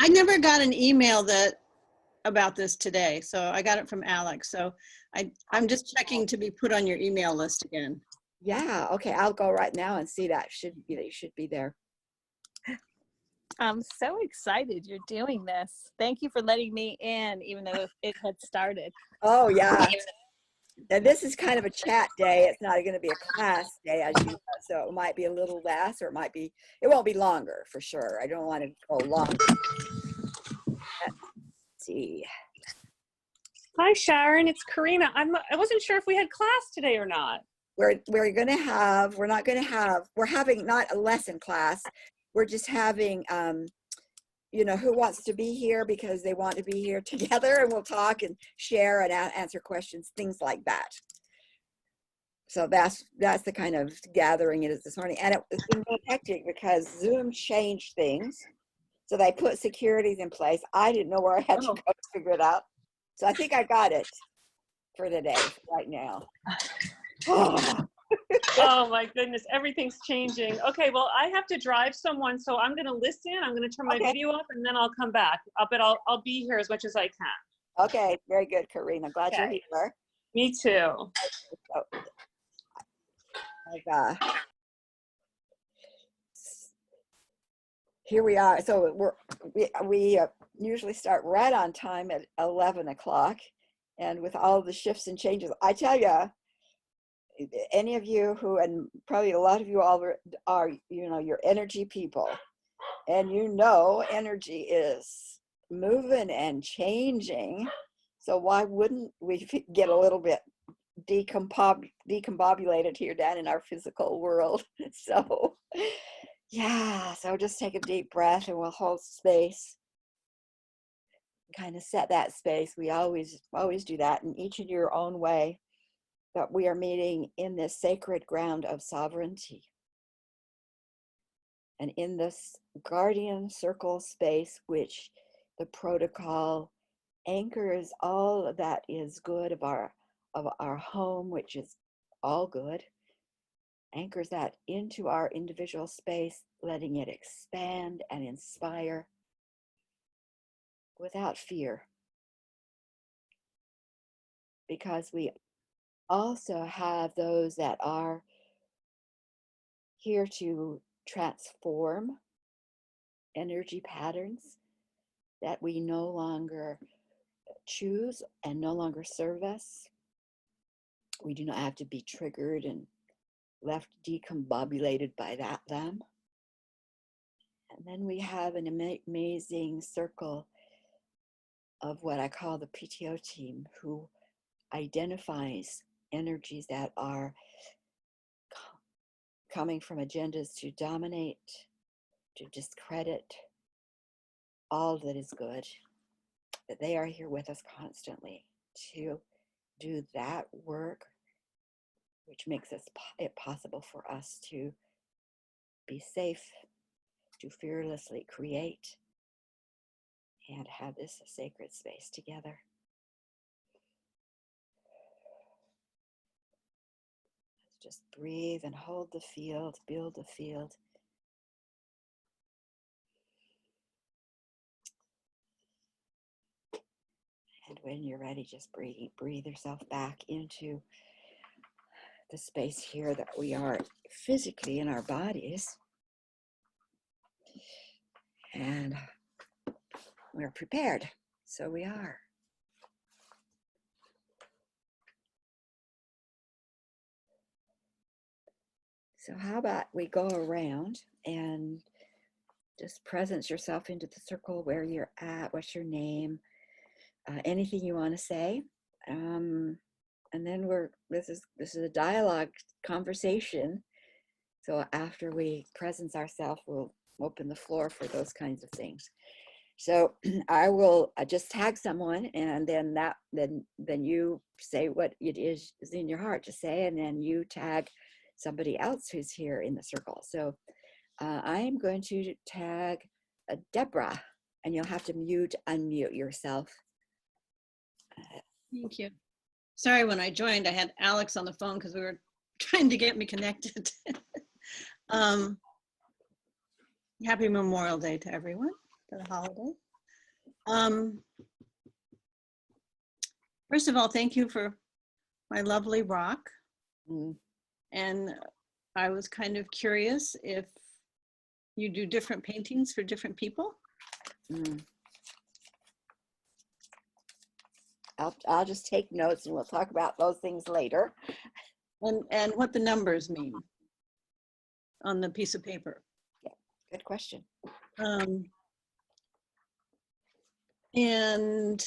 I never got an email about this today, so I got it from Alex. So I'm just checking to be put on your email list again. Yeah, okay, I'll go right now and see that. You should be there. I'm so excited you're doing this. Thank you for letting me in, even though it had started. Oh, yeah. And this is kind of a chat day. It's not going to be a class day, as you know, so it might be a little less, or it won't be longer for sure. I don't want to go longer. Let's see. Hi, Sharon. It's Karina. I wasn't sure if we had class today or not. We're having not a lesson class. We're just having, who wants to be here because they want to be here together, and we'll talk and share and answer questions, things like that. So that's the kind of gathering it is this morning. And it's been really hectic because Zoom changed things. So they put securities in place. I didn't know where I had to go to figure it out. So I think I got it for today, right now. Oh my goodness, everything's changing. Okay, well, I have to drive someone, so I'm going to listen. I'm going to turn my video off, and then I'll come back. I'll be here as much as I can. Okay, very good, Karina. Glad you're here. Me too. Here we are. So we usually start right on time at 11 o'clock, and with all the shifts and changes, I tell you, any of you who, and probably a lot of you all are, you're energy people, and energy is moving and changing. So why wouldn't we get a little bit decombobulated here down in our physical world? So yeah, so just take a deep breath and we'll hold space, kind of set that space. We always do that, and each in your own way. But we are meeting in this sacred ground of sovereignty. And in this guardian circle space, which the protocol anchors all that is good of our home, which is all good, anchors that into our individual space, letting it expand and inspire without fear. Because we also have those that are here to transform energy patterns that we no longer choose and no longer serve us. We do not have to be triggered and left decombobulated by them. And then we have an amazing circle of what I call the PTO team, who identifies energies that are coming from agendas to dominate, to discredit all that is good. That they are here with us constantly to do that work, which makes it possible for us to be safe, to fearlessly create, and have this sacred space together. Let's just breathe and hold the field, build the field. And when you're ready, just breathe yourself back into the space here that we are physically in our bodies. And we're prepared. So we are. So how about we go around and just presence yourself into the circle where you're at, what's your name, anything you want to say. And then this is a dialogue conversation. So after we presence ourselves, we'll open the floor for those kinds of things. So I will just tag someone, and then then you say what it is in your heart to say, and then you tag somebody else who's here in the circle. So I am going to tag Deborah, and you'll have to unmute yourself. Thank you. Sorry, when I joined, I had Alex on the phone because we were trying to get me connected. Happy Memorial Day to everyone, for the holiday. Um, First of all, thank you for my lovely rock. Mm, And I was kind of curious if you do different paintings for different people. mm. I'll just take notes and we'll talk about those things later. And what the numbers mean on the piece of paper. Good question. And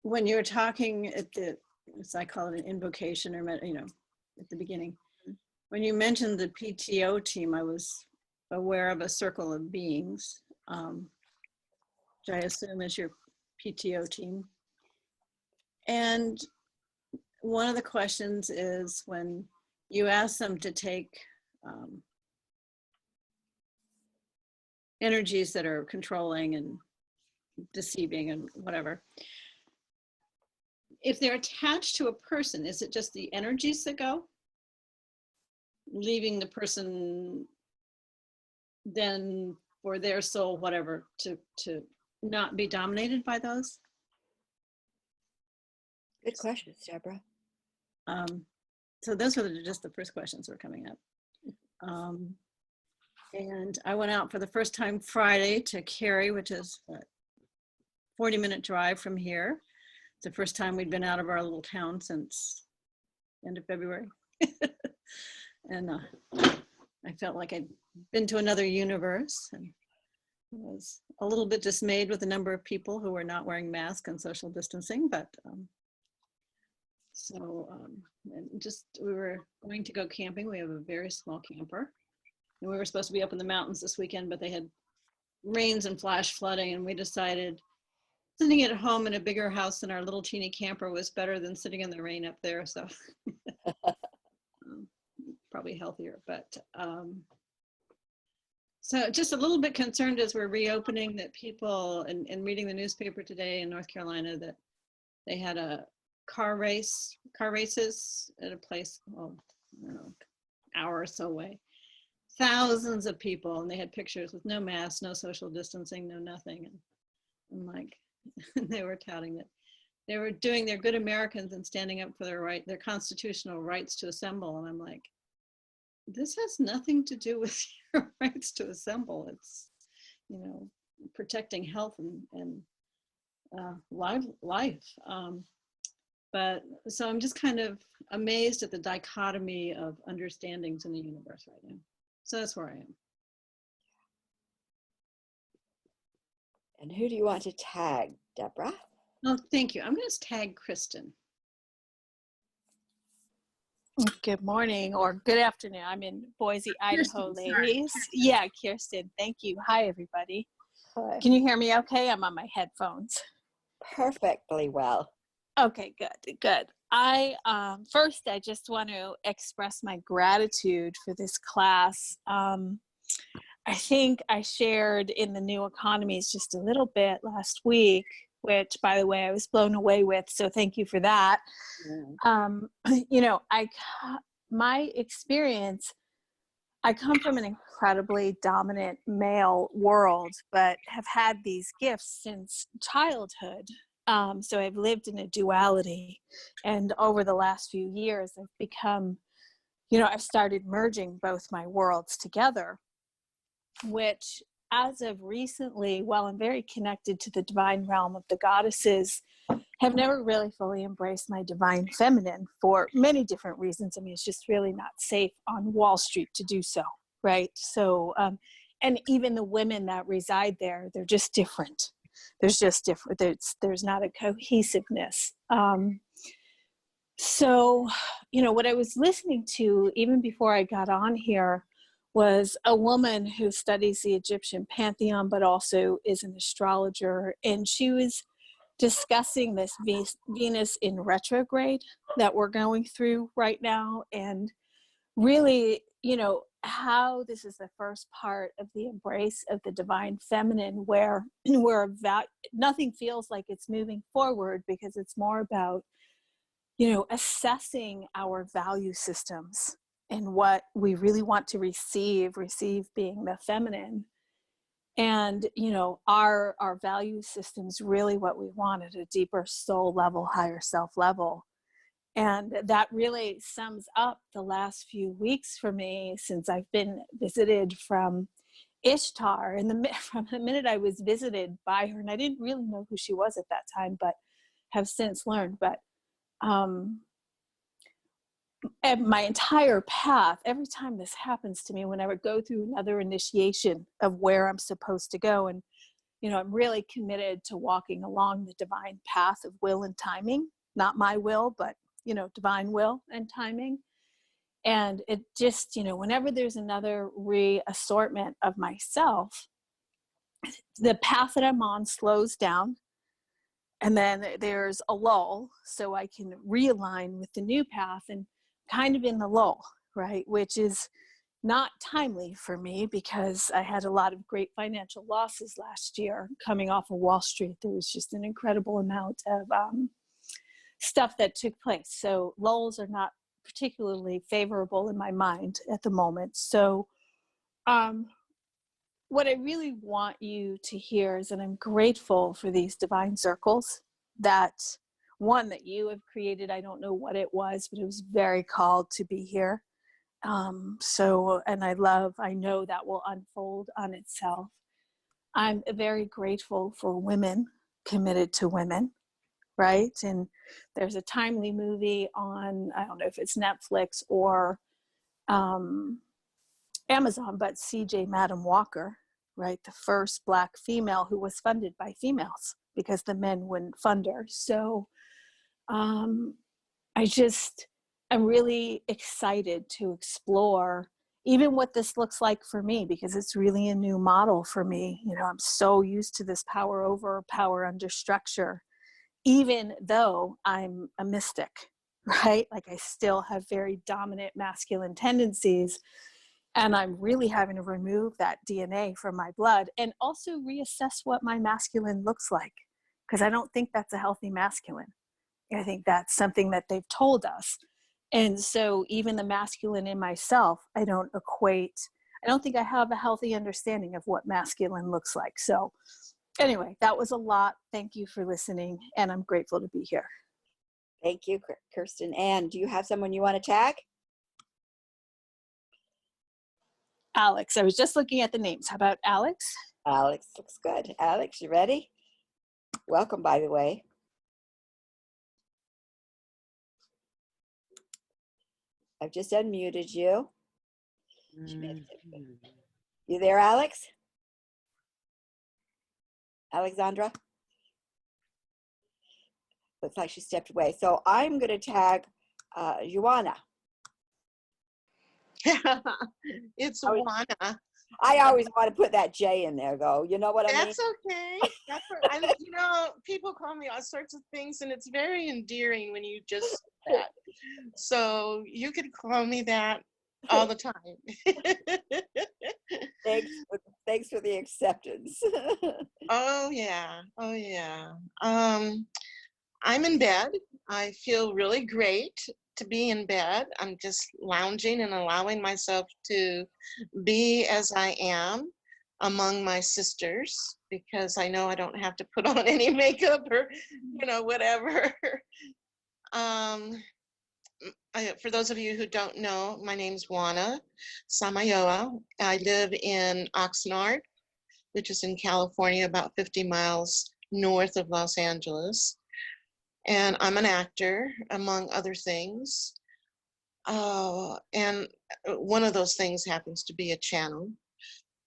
when you're talking at the, as I call it, an invocation, or at the beginning, when you mentioned the PTO team, I was aware of a circle of beings, which I assume is your PTO team. And one of the questions is when you ask them to take energies that are controlling and deceiving and whatever, if they're attached to a person, is it just the energies that go, leaving the person then for their soul, whatever, to not be dominated by those? Good questions, Deborah. So those were just the first questions that were coming up. And I went out for the first time Friday to Cary, which is a 40-minute drive from here. It's the first time we'd been out of our little town since end of February. And I felt like I'd been to another universe, and was a little bit dismayed with the number of people who were not wearing masks and social distancing, but and just, we were going to go camping. We have a very small camper, and we were supposed to be up in the mountains this weekend, but they had rains and flash flooding, and we decided sitting at home in a bigger house than our little teeny camper was better than sitting in the rain up there. So probably healthier, but so just a little bit concerned as we're reopening that people, and reading the newspaper today in North Carolina, that they had a car races at a place, well, I don't know, hour or so away. Thousands of people, and they had pictures with no masks, no social distancing, no nothing. And I'm like, they were touting that they were doing their good Americans and standing up for their constitutional rights to assemble. And I'm like, this has nothing to do with your rights to assemble. It's, protecting health and life. But so I'm just kind of amazed at the dichotomy of understandings in the universe right now. So that's where I am. And who do you want to tag, Deborah? Oh, thank you. I'm going to tag Kristen. Good morning or good afternoon. I'm in Boise, Idaho, Kirsten, sorry. ladies. Yeah, Kirsten. Thank you. Hi, everybody. Hi. Can you hear me okay? I'm on my headphones. Perfectly well. Okay, good. First, I just want to express my gratitude for this class. I think I shared in the New Economies just a little bit last week, which, by the way, I was blown away with. So thank you for that. My experience, I come from an incredibly dominant male world, but have had these gifts since childhood. So I've lived in a duality, and over the last few years, I've become, I've started merging both my worlds together, which as of recently, while I'm very connected to the divine realm of the goddesses, have never really fully embraced my divine feminine for many different reasons. I mean, it's just really not safe on Wall Street to do so, right? So, and even the women that reside there, they're just different. There's not a cohesiveness. So, what I was listening to even before I got on here was a woman who studies the Egyptian pantheon, but also is an astrologer. And she was discussing this Venus in retrograde that we're going through right now. And really, how this is the first part of the embrace of the divine feminine, where nothing feels like it's moving forward, because it's more about, assessing our value systems and what we really want to receive being the feminine. And, you know, our value system's really what we want at a deeper soul level, higher self level. And that really sums up the last few weeks for me since I've been visited from Ishtar. And from the minute I was visited by her, and I didn't really know who she was at that time, but have since learned. But and my entire path, every time this happens to me, when I would go through another initiation of where I'm supposed to go, and you know, I'm really committed to walking along the divine path of will and timing, not my will, but you know, divine will and timing. And it just, you know, whenever there's another reassortment of myself, the path that I'm on slows down, and then there's a lull so I can realign with the new path, and kind of in the lull, right? Which is not timely for me because I had a lot of great financial losses last year coming off of Wall Street. There was just an incredible amount of stuff that took place. So lulls are not particularly favorable in my mind at the moment. So what I really want you to hear is that I'm grateful for these divine circles, that one that you have created. I don't know what it was, but it was very called to be here. And I know that will unfold on itself. I'm very grateful for women committed to women, right? And there's a timely movie on, I don't know if it's Netflix or Amazon, but CJ Madam Walker, right? The first Black female who was funded by females because the men wouldn't fund her. So I'm really excited to explore even what this looks like for me, because it's really a new model for me. You know, I'm so used to this power over, power under structure, even though I'm a mystic, right? Like I still have very dominant masculine tendencies, and I'm really having to remove that DNA from my blood and also reassess what my masculine looks like, because I don't think that's a healthy masculine. I think that's something that they've told us. And so even the masculine in myself, I don't think I have a healthy understanding of what masculine looks like. So anyway, that was a lot. Thank you for listening, and I'm grateful to be here. Thank you, Kirsten. Ann, do you have someone you want to tag? Alex, I was just looking at the names. How about Alex? Alex looks good. Alex, you ready? Welcome, by the way. I've just unmuted you. You there, Alex? Alexandra? Looks like she stepped away. So I'm going to tag Joanna. It's Juana. I always want to put that J in there, though. You know what I mean? That's okay. That's what, you know, people call me all sorts of things, and it's very endearing when you just say that. So you could call me that all the time. Thanks for the acceptance. Oh yeah. Oh yeah. I'm in bed. I feel really great to be in bed. I'm just lounging and allowing myself to be as I am among my sisters, because I know I don't have to put on any makeup or, you know, whatever. For those of you who don't know, my name's Juana Samayoa. I live in Oxnard, which is in California, about 50 miles north of Los Angeles. And I'm an actor, among other things. And one of those things happens to be a channel.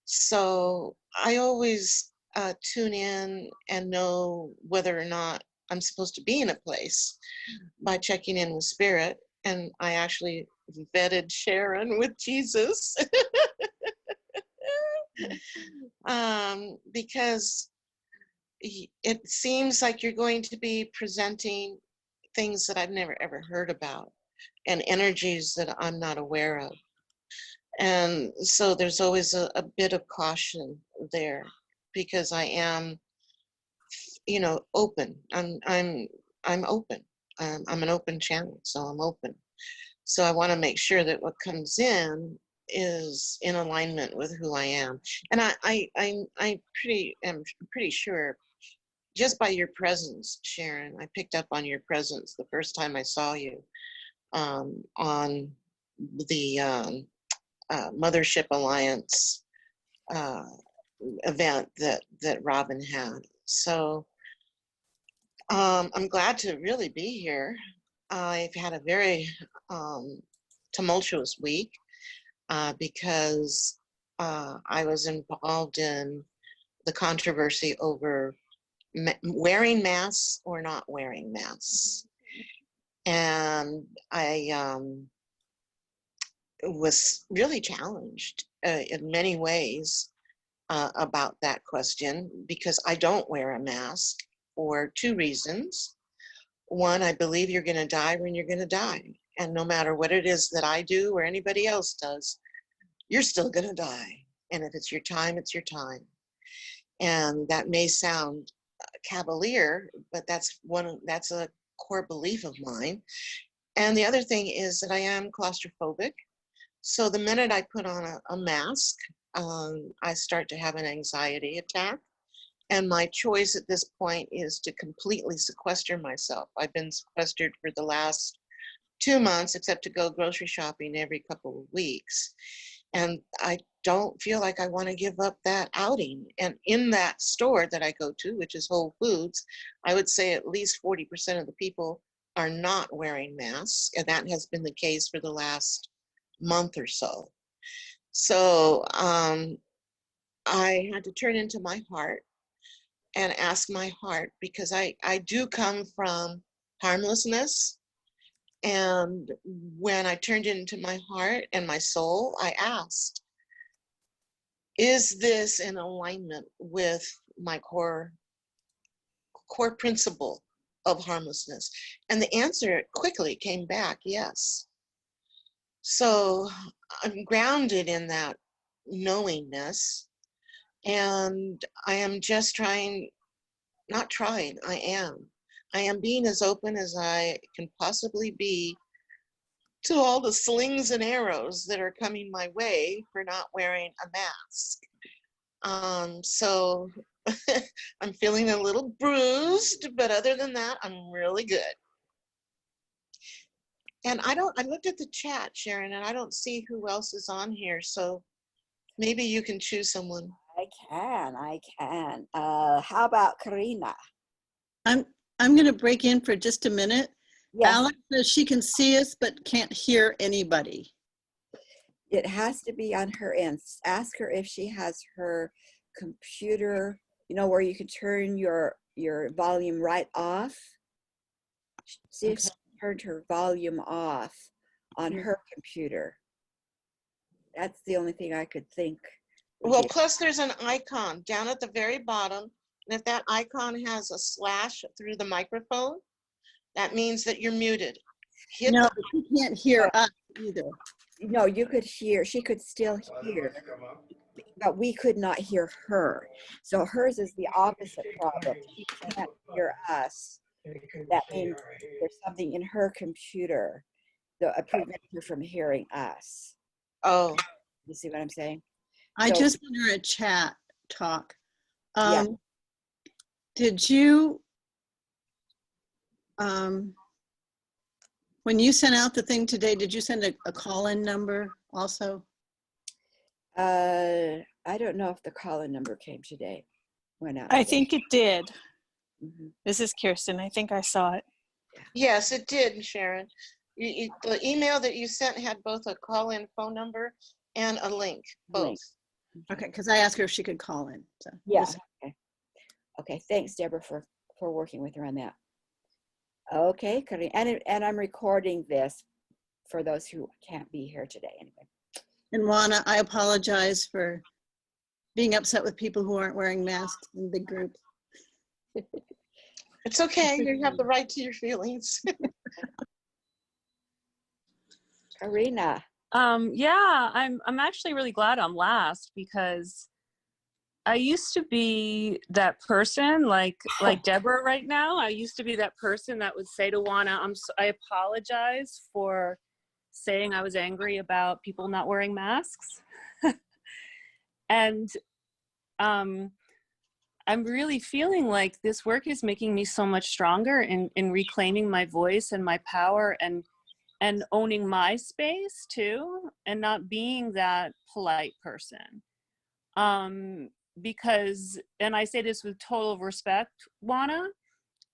So I always tune in and know whether or not I'm supposed to be in a place by checking in with Spirit. And I actually vetted Sharon with Jesus. Because it seems like you're going to be presenting things that I've never ever heard about and energies that I'm not aware of. And so there's always a bit of caution there, because I am, you know, open. I'm open. I'm an open channel, so I'm open. So I want to make sure that what comes in is in alignment with who I am. And I'm pretty sure just by your presence, Sharon, I picked up on your presence the first time I saw you on the Mothership Alliance event that Robin had. So I'm glad to really be here. I've had a very tumultuous week because I was involved in the controversy over wearing masks or not wearing masks. And I was really challenged in many ways about that question because I don't wear a mask for two reasons. One, I believe you're going to die when you're going to die. And no matter what it is that I do or anybody else does, you're still going to die. And if it's your time, it's your time. And that may sound cavalier, but that's a core belief of mine. And the other thing is that I am claustrophobic. So the minute I put on a mask, I start to have an anxiety attack. And my choice at this point is to completely sequester myself. I've been sequestered for the last 2 months, except to go grocery shopping every couple of weeks. And I don't feel like I want to give up that outing. And in that store that I go to, which is Whole Foods, I would say at least 40% of the people are not wearing masks. And that has been the case for the last month or so. So I had to turn into my heart and ask my heart, because I do come from harmlessness. And when I turned into my heart and my soul, I asked, is this in alignment with my core principle of harmlessness? And the answer quickly came back, yes. So I'm grounded in that knowingness. And I am just I am being as open as I can possibly be to all the slings and arrows that are coming my way for not wearing a mask. So I'm feeling a little bruised, but other than that, I'm really good. And I looked at the chat, Sharon, and I don't see who else is on here. So maybe you can choose someone. I can. How about Karina? I'm going to break in for just a minute. Yes. Alex says she can see us but can't hear anybody. It has to be on her end. Ask her if she has her computer, where you can turn your volume right off. See if she turned her volume off on her computer. That's the only thing I could think. Well, plus there's an icon down at the very bottom. And if that icon has a slash through the microphone, that means that you're muted. No, but she can't hear us either. No, you could hear, she could still hear, but we could not hear her. So hers is the opposite problem. She can't hear us. That means there's something in her computer that prevents her from hearing us. Oh. You see what I'm saying? I So- just sent her a chat talk. Yeah. Did you, when you sent out the thing today, did you send a call-in number also? I don't know if the call-in number came today. Went out. I think it did. Mhm. This is Kirsten. I think I saw it. Yes, it did, Sharon. The email that you sent had both a call-in phone number and a link, both. Link. Okay, because I asked her if she could call in. So Yeah. Okay. Thanks, Deborah, for working with her on that. Okay, Karina, and I'm recording this for those who can't be here today anyway. And Juana, I apologize for being upset with people who aren't wearing masks in big groups. It's okay. You have the right to your feelings. Karina. Yeah, I'm actually really glad I'm last, because I used to be that person like Deborah right now. I used to be that person that would say to Juana, I apologize for saying I was angry about people not wearing masks. And I'm really feeling like this work is making me so much stronger in reclaiming my voice and my power and owning my space too, and not being that polite person. Because, and I say this with total respect, Juana,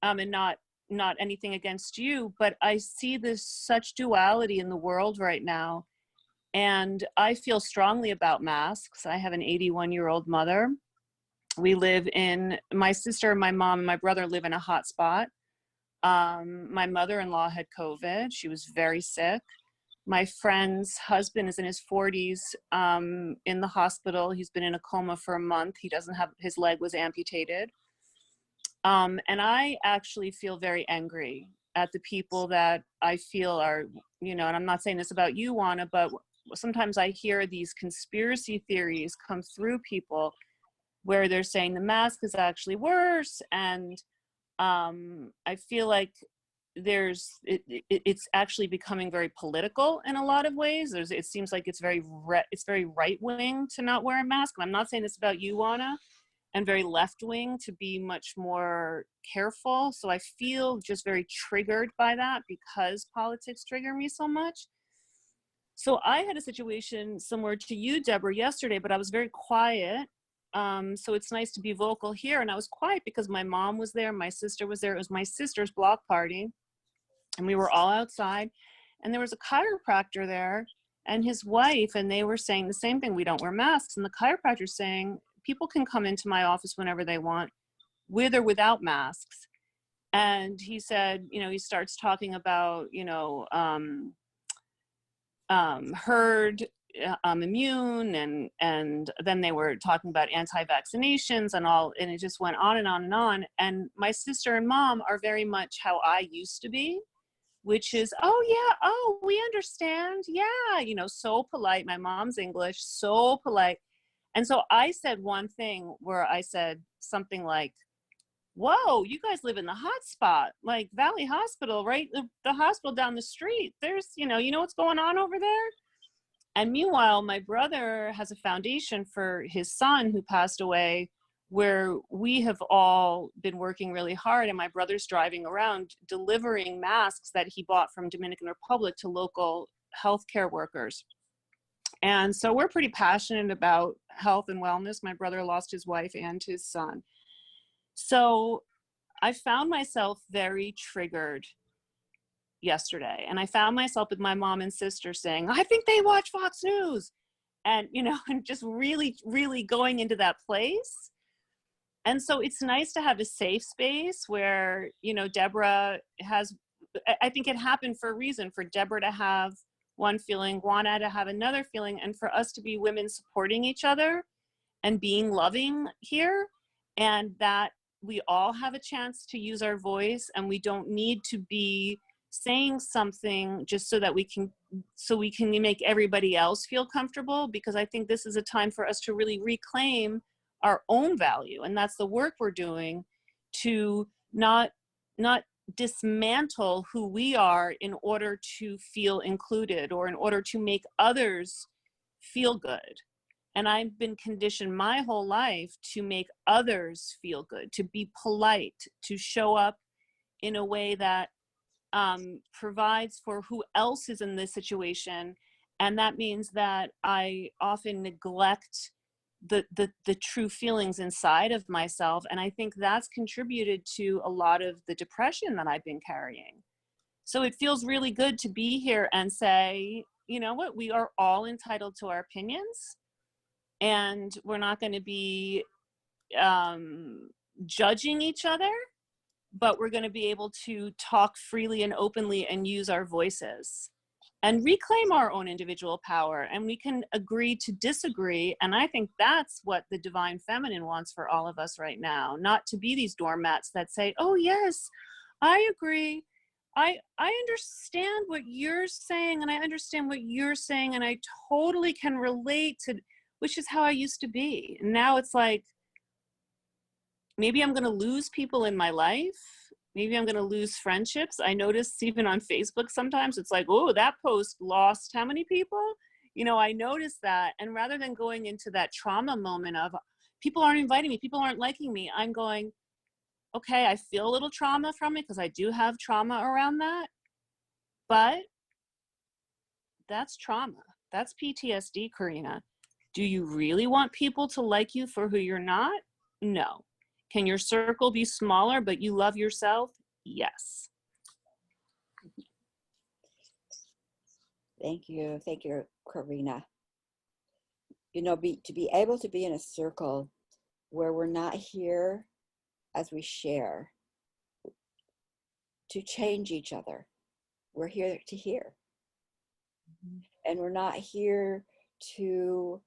and not anything against you, but I see this such duality in the world right now. And I feel strongly about masks. I have an 81-year-old mother. We live in, my sister, my mom, and my brother live in a hot spot. My mother-in-law had COVID. She was very sick. My friend's husband is in his 40s, in the hospital. He's been in a coma for a month. He doesn't have, his leg was amputated. And I actually feel very angry at the people that I feel are, you know, and I'm not saying this about you, Juana, but sometimes I hear these conspiracy theories come through people where they're saying the mask is actually worse. And I feel like it's actually becoming very political in a lot of ways. It seems like it's very right wing to not wear a mask. And I'm not saying this about you, Juana, and very left wing to be much more careful. So I feel just very triggered by that because politics trigger me so much. So I had a situation similar to you, Deborah, yesterday, but I was very quiet. So it's nice to be vocal here. And I was quiet because my mom was there, my sister was there. It was my sister's block party. And we were all outside. And there was a chiropractor there and his wife, and they were saying the same thing. We don't wear masks. And the chiropractor's saying, people can come into my office whenever they want, with or without masks. And he said, you know, he starts talking about, you know, herd immune, and then they were talking about anti-vaccinations and all, and it just went on and on and on. And my sister and mom are very much how I used to be, which is, oh yeah, oh, we understand, yeah, you know, so polite. My mom's English, so polite. And so I said one thing where I said something like, whoa, you guys live in the hot spot, like Valley Hospital, right? The hospital down the street. There's, you know what's going on over there? And meanwhile, my brother has a foundation for his son who passed away, where we have all been working really hard. And my brother's driving around delivering masks that he bought from Dominican Republic to local healthcare workers. And so we're pretty passionate about health and wellness. My brother lost his wife and his son. So I found myself very triggered yesterday. And I found myself with my mom and sister saying, I think they watch Fox News. And, you know, and just really, really going into that place. And so it's nice to have a safe space where, you know, Deborah has, I think it happened for a reason, for Deborah to have one feeling, Juana to have another feeling, and for us to be women supporting each other and being loving here, and that we all have a chance to use our voice, and we don't need to be saying something just so that we can make everybody else feel comfortable, because I think this is a time for us to really reclaim our own value. And that's the work we're doing, to not dismantle who we are in order to feel included or in order to make others feel good. And I've been conditioned my whole life to make others feel good, to be polite, to show up in a way that provides for who else is in this situation. And that means that I often neglect the true feelings inside of myself. And I think that's contributed to a lot of the depression that I've been carrying. So it feels really good to be here and say, you know what, we are all entitled to our opinions, and we're not going to be judging each other, but we're going to be able to talk freely and openly and use our voices and reclaim our own individual power. And we can agree to disagree. And I think that's what the divine feminine wants for all of us right now, not to be these doormats that say, oh yes, I agree. I understand what you're saying, and I understand what you're saying, and I totally can relate to, which is how I used to be. And now it's like, maybe I'm going to lose people in my life maybe I'm going to lose friendships. I notice even on Facebook sometimes it's like, oh, that post lost how many people? You know, I notice that. And rather than going into that trauma moment of people aren't inviting me, people aren't liking me, I'm going, okay, I feel a little trauma from it because I do have trauma around that. But that's trauma. That's PTSD, Karina. Do you really want people to like you for who you're not? No. Can your circle be smaller, but you love yourself? Yes. Thank you. Thank you, Karina. You know, to be able to be in a circle where we're not here as we share to change each other. We're here to hear. And we're not here to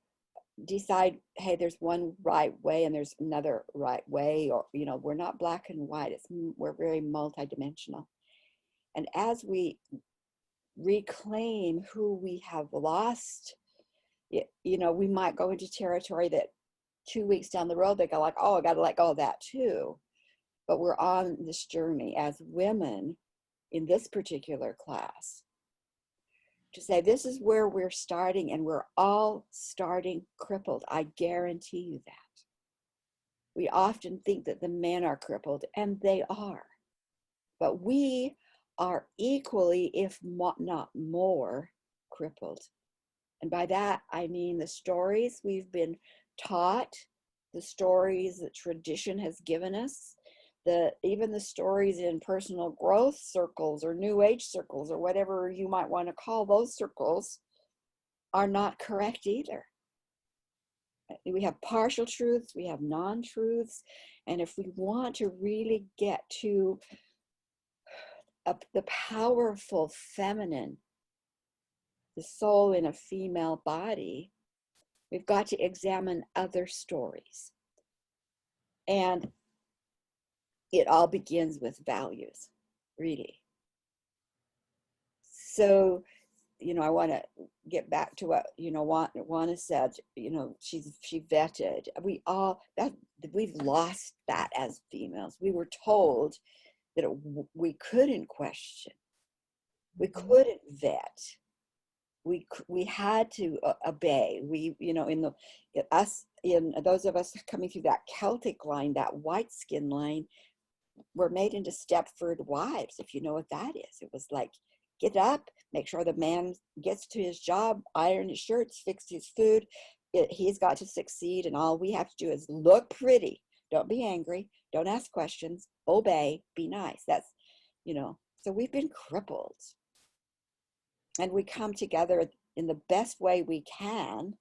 decide, hey, there's one right way and there's another right way, or, you know, we're not black and white. We're very multidimensional. And as we reclaim who we have lost, you know, we might go into territory that 2 weeks down the road, they go like, oh, I got to let go of that too. But we're on this journey as women in this particular class to say, this is where we're starting, and we're all starting crippled. I guarantee you that. We often think that the men are crippled, and they are. But we are equally, if not more, crippled. And by that, I mean the stories we've been taught, the stories that tradition has given us, even the stories in personal growth circles or new age circles or whatever you might want to call those circles are not correct either. We have partial truths, we have non-truths, and if we want to really get to the powerful feminine, the soul in a female body, we've got to examine other stories. And it all begins with values, really. So, you know, I want to get back to what, you know, Juana said, you know, she vetted. We've lost that as females. We were told that we couldn't question, we couldn't vet, we had to obey. We, you know, in those of us coming through that Celtic line, that white skin line, were made into Stepford wives, if you know what that is. It was like, get up, make sure the man gets to his job, iron his shirts, fix his food. He's got to succeed, and all we have to do is look pretty. Don't be angry. Don't ask questions. Obey. Be nice. That's, you know, so we've been crippled. And we come together in the best way we can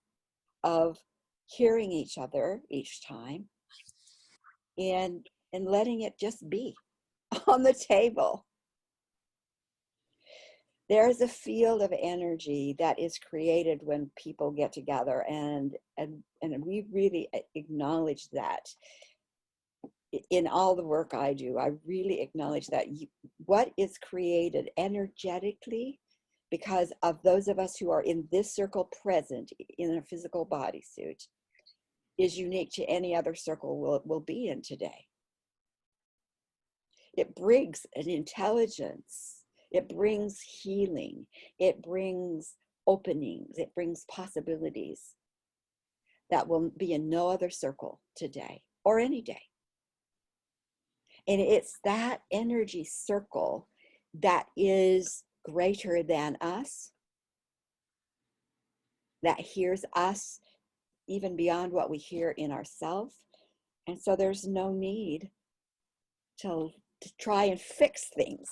of hearing each other each time and letting it just be on the table. There is a field of energy that is created when people get together, and we really acknowledge that. In all the work I do, I really acknowledge that what is created energetically, because of those of us who are in this circle present in a physical bodysuit, is unique to any other circle we'll be in today. It brings an intelligence, it brings healing, it brings openings, it brings possibilities that will be in no other circle today or any day. And it's that energy circle that is greater than us, that hears us even beyond what we hear in ourselves. And so there's no need to try and fix things.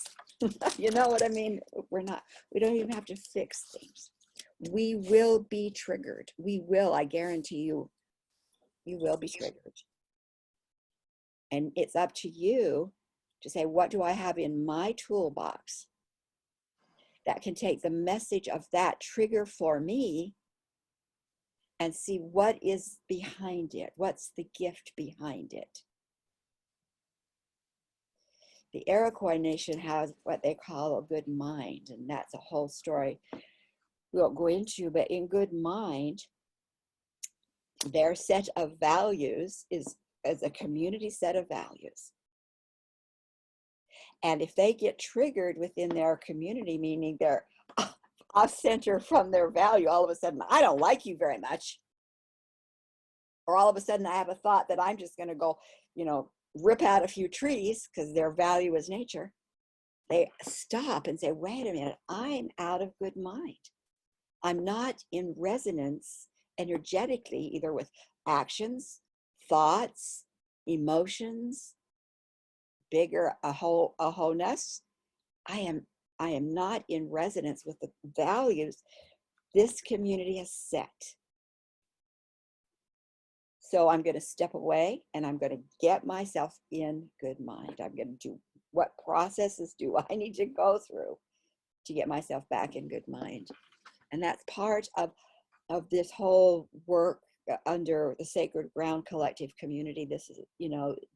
You know what I mean? We don't even have to fix things. We will be triggered. We will, I guarantee you, you will be triggered. And it's up to you to say, what do I have in my toolbox that can take the message of that trigger for me and see what is behind it? What's the gift behind it? The Iroquois Nation has what they call a good mind, and that's a whole story we won't go into, but in good mind, their set of values is as a community set of values. And if they get triggered within their community, meaning they're off center from their value, all of a sudden, I don't like you very much. Or all of a sudden I have a thought that I'm just going to go, rip out a few trees because their value is nature. They stop and say, wait a minute, I'm out of good mind. I'm not in resonance energetically, either with actions, thoughts, emotions, bigger a wholeness. I am not in resonance with the values this community has set. So I'm going to step away and I'm going to get myself in good mind. I'm going to do what processes do I need to go through to get myself back in good mind. And that's part of this whole work under the Sacred Ground Collective community. This is,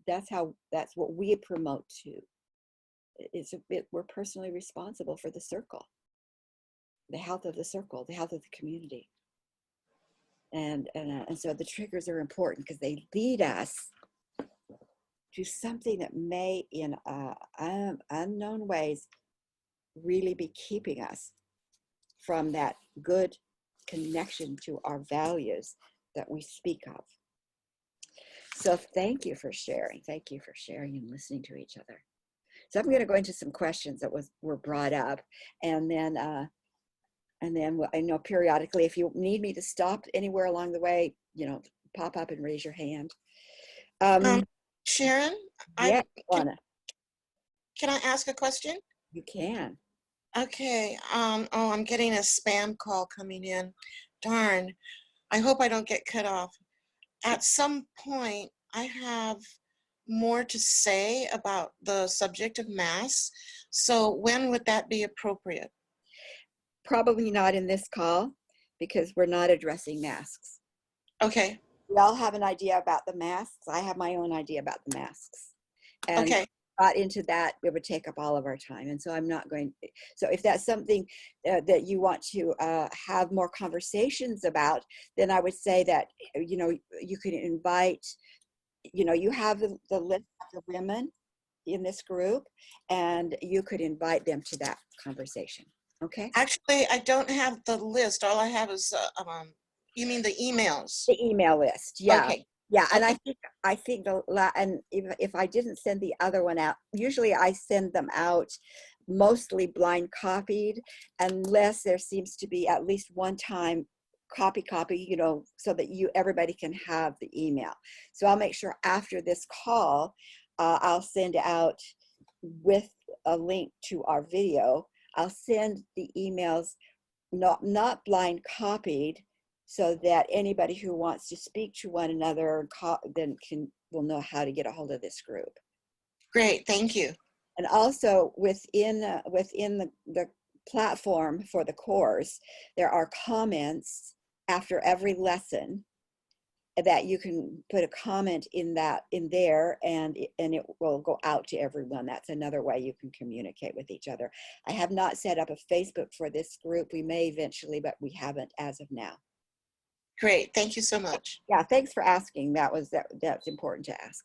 that's what we promote too. We're personally responsible for the circle, the health of the circle, the health of the community. And so the triggers are important because they lead us to something that may, in unknown ways, really be keeping us from that good connection to our values that we speak of. So thank you for sharing. Thank you for sharing and listening to each other. So I'm going to go into some questions that were brought up, and then I know periodically, if you need me to stop anywhere along the way, pop up and raise your hand. Sharon, Yeah, can I ask a question? you can. Okay. I'm getting a spam call coming in. Darn. I hope I don't get cut off. At some point, I have more to say about the subject of mass. So when would that be appropriate? Probably not in this call because we're not addressing masks. Okay. We all have an idea about the masks. I have my own idea about the masks. And Okay. got into that, it would take up all of our time. And so I'm not going, so if that's something that you want to have more conversations about, then I would say that, you can invite, you have the list of the women in this group, and you could invite them to that conversation. Okay. Actually, I don't have the list. All I have is, you mean the emails? The email list. Yeah. Okay. Yeah. And I think and if I didn't send the other one out, usually I send them out mostly blind copied, unless there seems to be at least one time copy, so that everybody can have the email. So I'll make sure after this call, I'll send out with a link to our video. I'll send the emails not blind copied, so that anybody who wants to speak to one another will know how to get a hold of this group. Great, thank you. And also within the platform for the course, there are comments after every lesson that you can put a comment in there, and it will go out to everyone. That's another way you can communicate with each other. I have not set up a Facebook for this group. We may eventually, but we haven't as of now. Great, thank you so much. Yeah, thanks for asking. That's important to ask.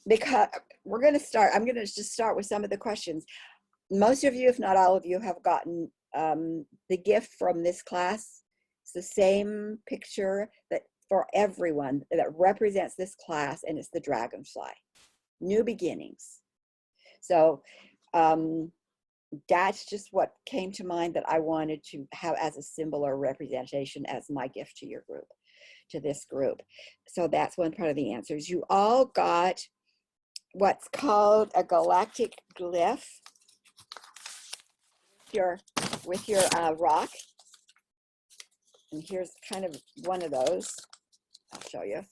Because we're going to start, I'm going to just start with some of the questions. Most of you, if not all of you, have gotten the gift from this class. It's the same picture that for everyone that represents this class, and it's the dragonfly. New beginnings. So that's just what came to mind that I wanted to have as a symbol or representation as my gift to your group, to this group. So that's one part of the answers. You all got what's called a galactic glyph with your rock. And here's kind of one of those. I'll show you.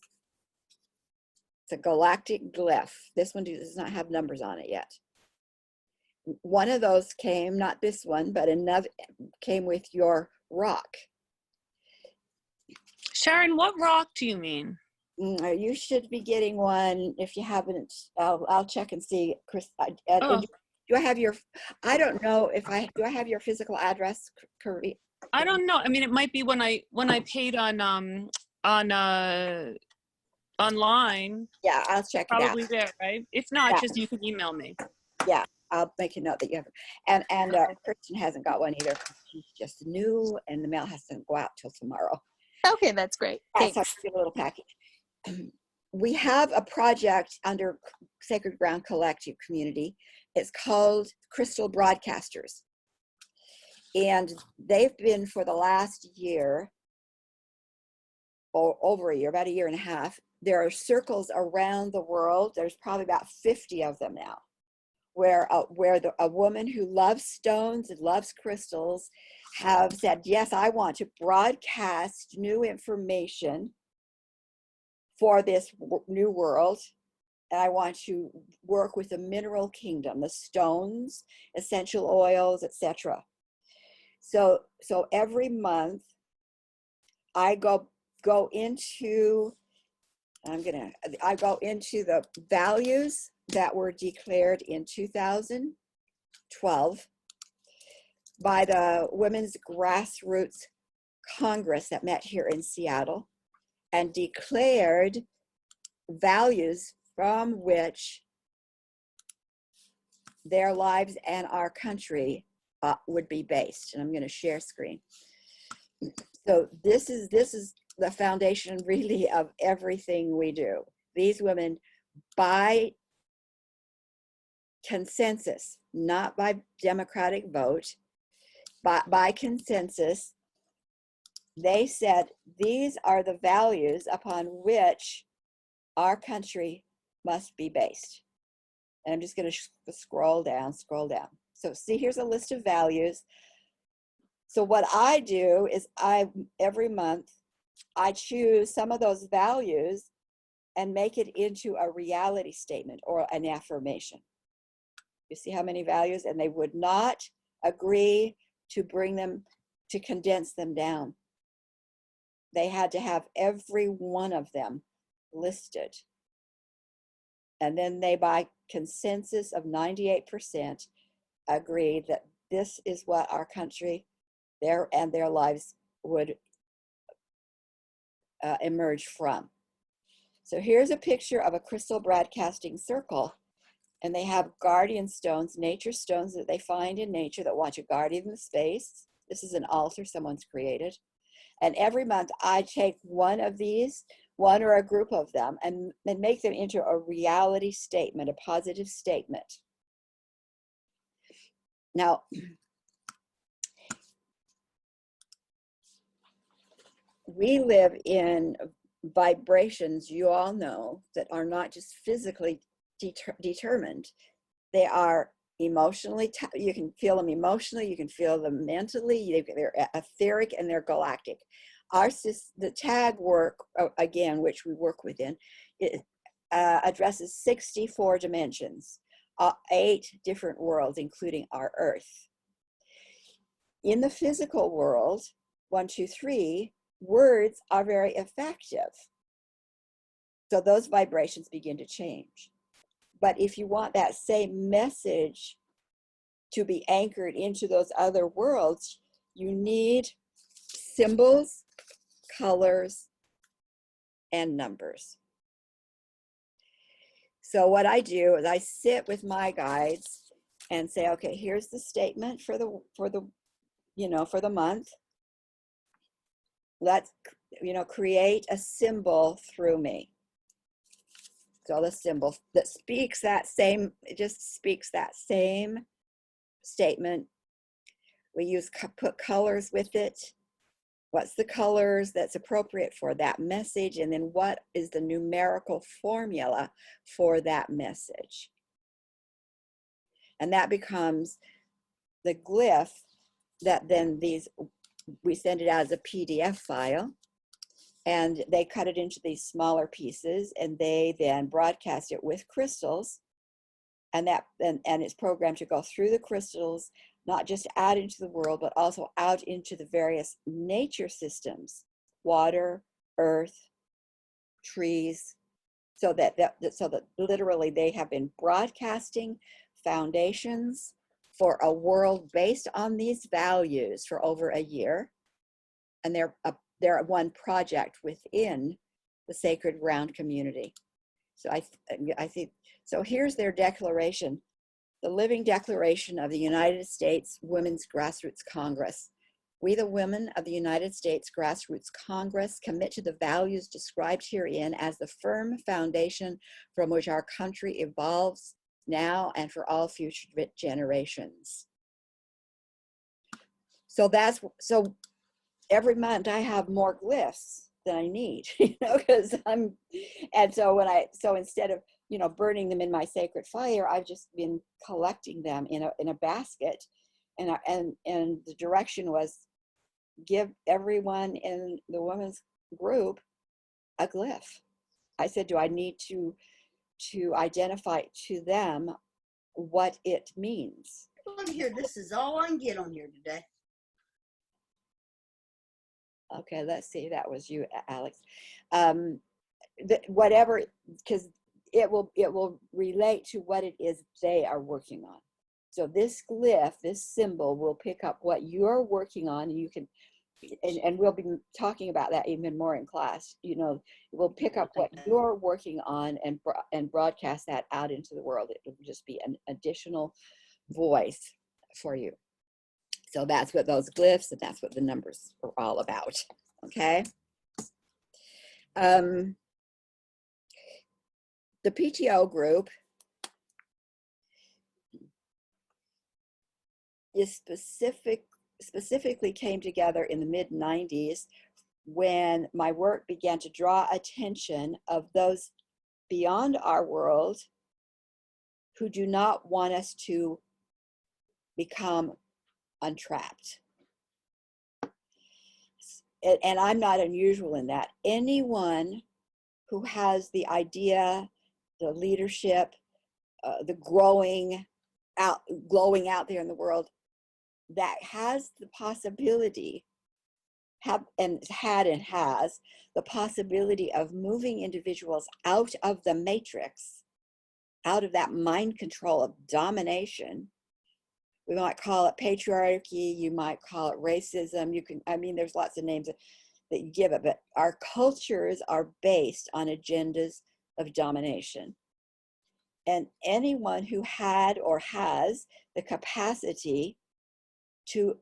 It's a galactic glyph. This one does not have numbers on it yet. One of those came, not this one, but another came with your rock. Sharon, what rock do you mean? You should be getting one. If you haven't, I'll check and see. Chris, do I have your? I don't know if do I have your physical address, Curry? I don't know. I mean, it might be when I paid on online, Yeah, I'll check it out. probably there, right? If not, Yeah. just you can email me. Yeah, I'll make a note that you have. And Kristen hasn't got one either. She's just new, and the mail has to go out till tomorrow. Okay, that's great. So I'll Thanks. give a little package. We have a project under Sacred Ground Collective Community. It's called Crystal Broadcasters. And they've been for the last year, or over a year, about a year and a half. There are circles around the world. There's probably about 50 of them now, where a woman who loves stones and loves crystals have said, yes, I want to broadcast new information for this new world, and I want to work with the mineral kingdom, the stones, essential oils, etc. So every month I go into the values that were declared in 2012 by the Women's Grassroots Congress that met here in Seattle, and declared values from which their lives and our country would be based. And I'm going to share screen. So this is the foundation really of everything we do. These women, by consensus, not by democratic vote, but by consensus, they said these are the values upon which our country must be based. And I'm just going to scroll down. So see, here's a list of values. So what I do is every month I choose some of those values and make it into a reality statement or an affirmation. You see how many values? And they would not agree to condense them down. They had to have every one of them listed. And then they, by consensus of 98%, agreed that this is what our country, their lives would emerge from. So here's a picture of a crystal broadcasting circle, and they have guardian stones, nature stones that they find in nature that want to guard in the space. This is an altar someone's created. And every month I take one of these, one or a group of them, and make them into a reality statement, a positive statement. Now, we live in vibrations, you all know, that are not just physically determined. They are emotionally, you can feel them emotionally, you can feel them mentally, they're etheric, and they're galactic. The tag work, again, which we work within, it addresses 64 dimensions, 8 different worlds, including our Earth. In the physical world, 1, 2, 3, words are very effective. So those vibrations begin to change. But if you want that same message to be anchored into those other worlds, you need symbols, colors, and numbers. So what I do is I sit with my guides and say, okay, here's the statement for the month. Let's, create a symbol through me. So the symbol that speaks that same, it just speaks that same statement. We put colors with it. What's the colors that's appropriate for that message? And then what is the numerical formula for that message? And that becomes the glyph that then we send it out as a PDF file, and they cut it into these smaller pieces, and they then broadcast it with crystals, and it's programmed to go through the crystals, not just out into the world, but also out into the various nature systems, water, earth, trees, so that literally they have been broadcasting foundations for a world based on these values for over a year. And they're one project within the Sacred Ground community. So I think, so here's their declaration. The Living Declaration of the United States Women's Grassroots Congress. We, the women of the United States Grassroots Congress, commit to the values described herein as the firm foundation from which our country evolves now and for all future generations. So every month I have more glyphs than I need, because so instead of, burning them in my sacred fire, I've just been collecting them in a basket. And the direction was, give everyone in the women's group a glyph. I said, do I need to identify to them what it means? On here, this is all I can get on here today. Okay, let's see. That was you, Alex. Whatever, because it will relate to what it is they are working on. So this glyph, this symbol, will pick up what you're working on. You can, and we'll be talking about that even more in class. We'll pick up what you're working on and broadcast that out into the world. It will just be an additional voice for you. So that's what those glyphs and that's what the numbers are all about. Okay. The PTO group is specifically came together in the mid-90s when my work began to draw attention of those beyond our world who do not want us to become untrapped. And I'm not unusual in that. Anyone who has the idea, the leadership, the glowing out there in the world, that has the possibility, has the possibility of moving individuals out of the matrix, out of that mind control of domination. We might call it patriarchy, you might call it racism, there's lots of names that you give it, but our cultures are based on agendas of domination. And anyone who had or has the capacity to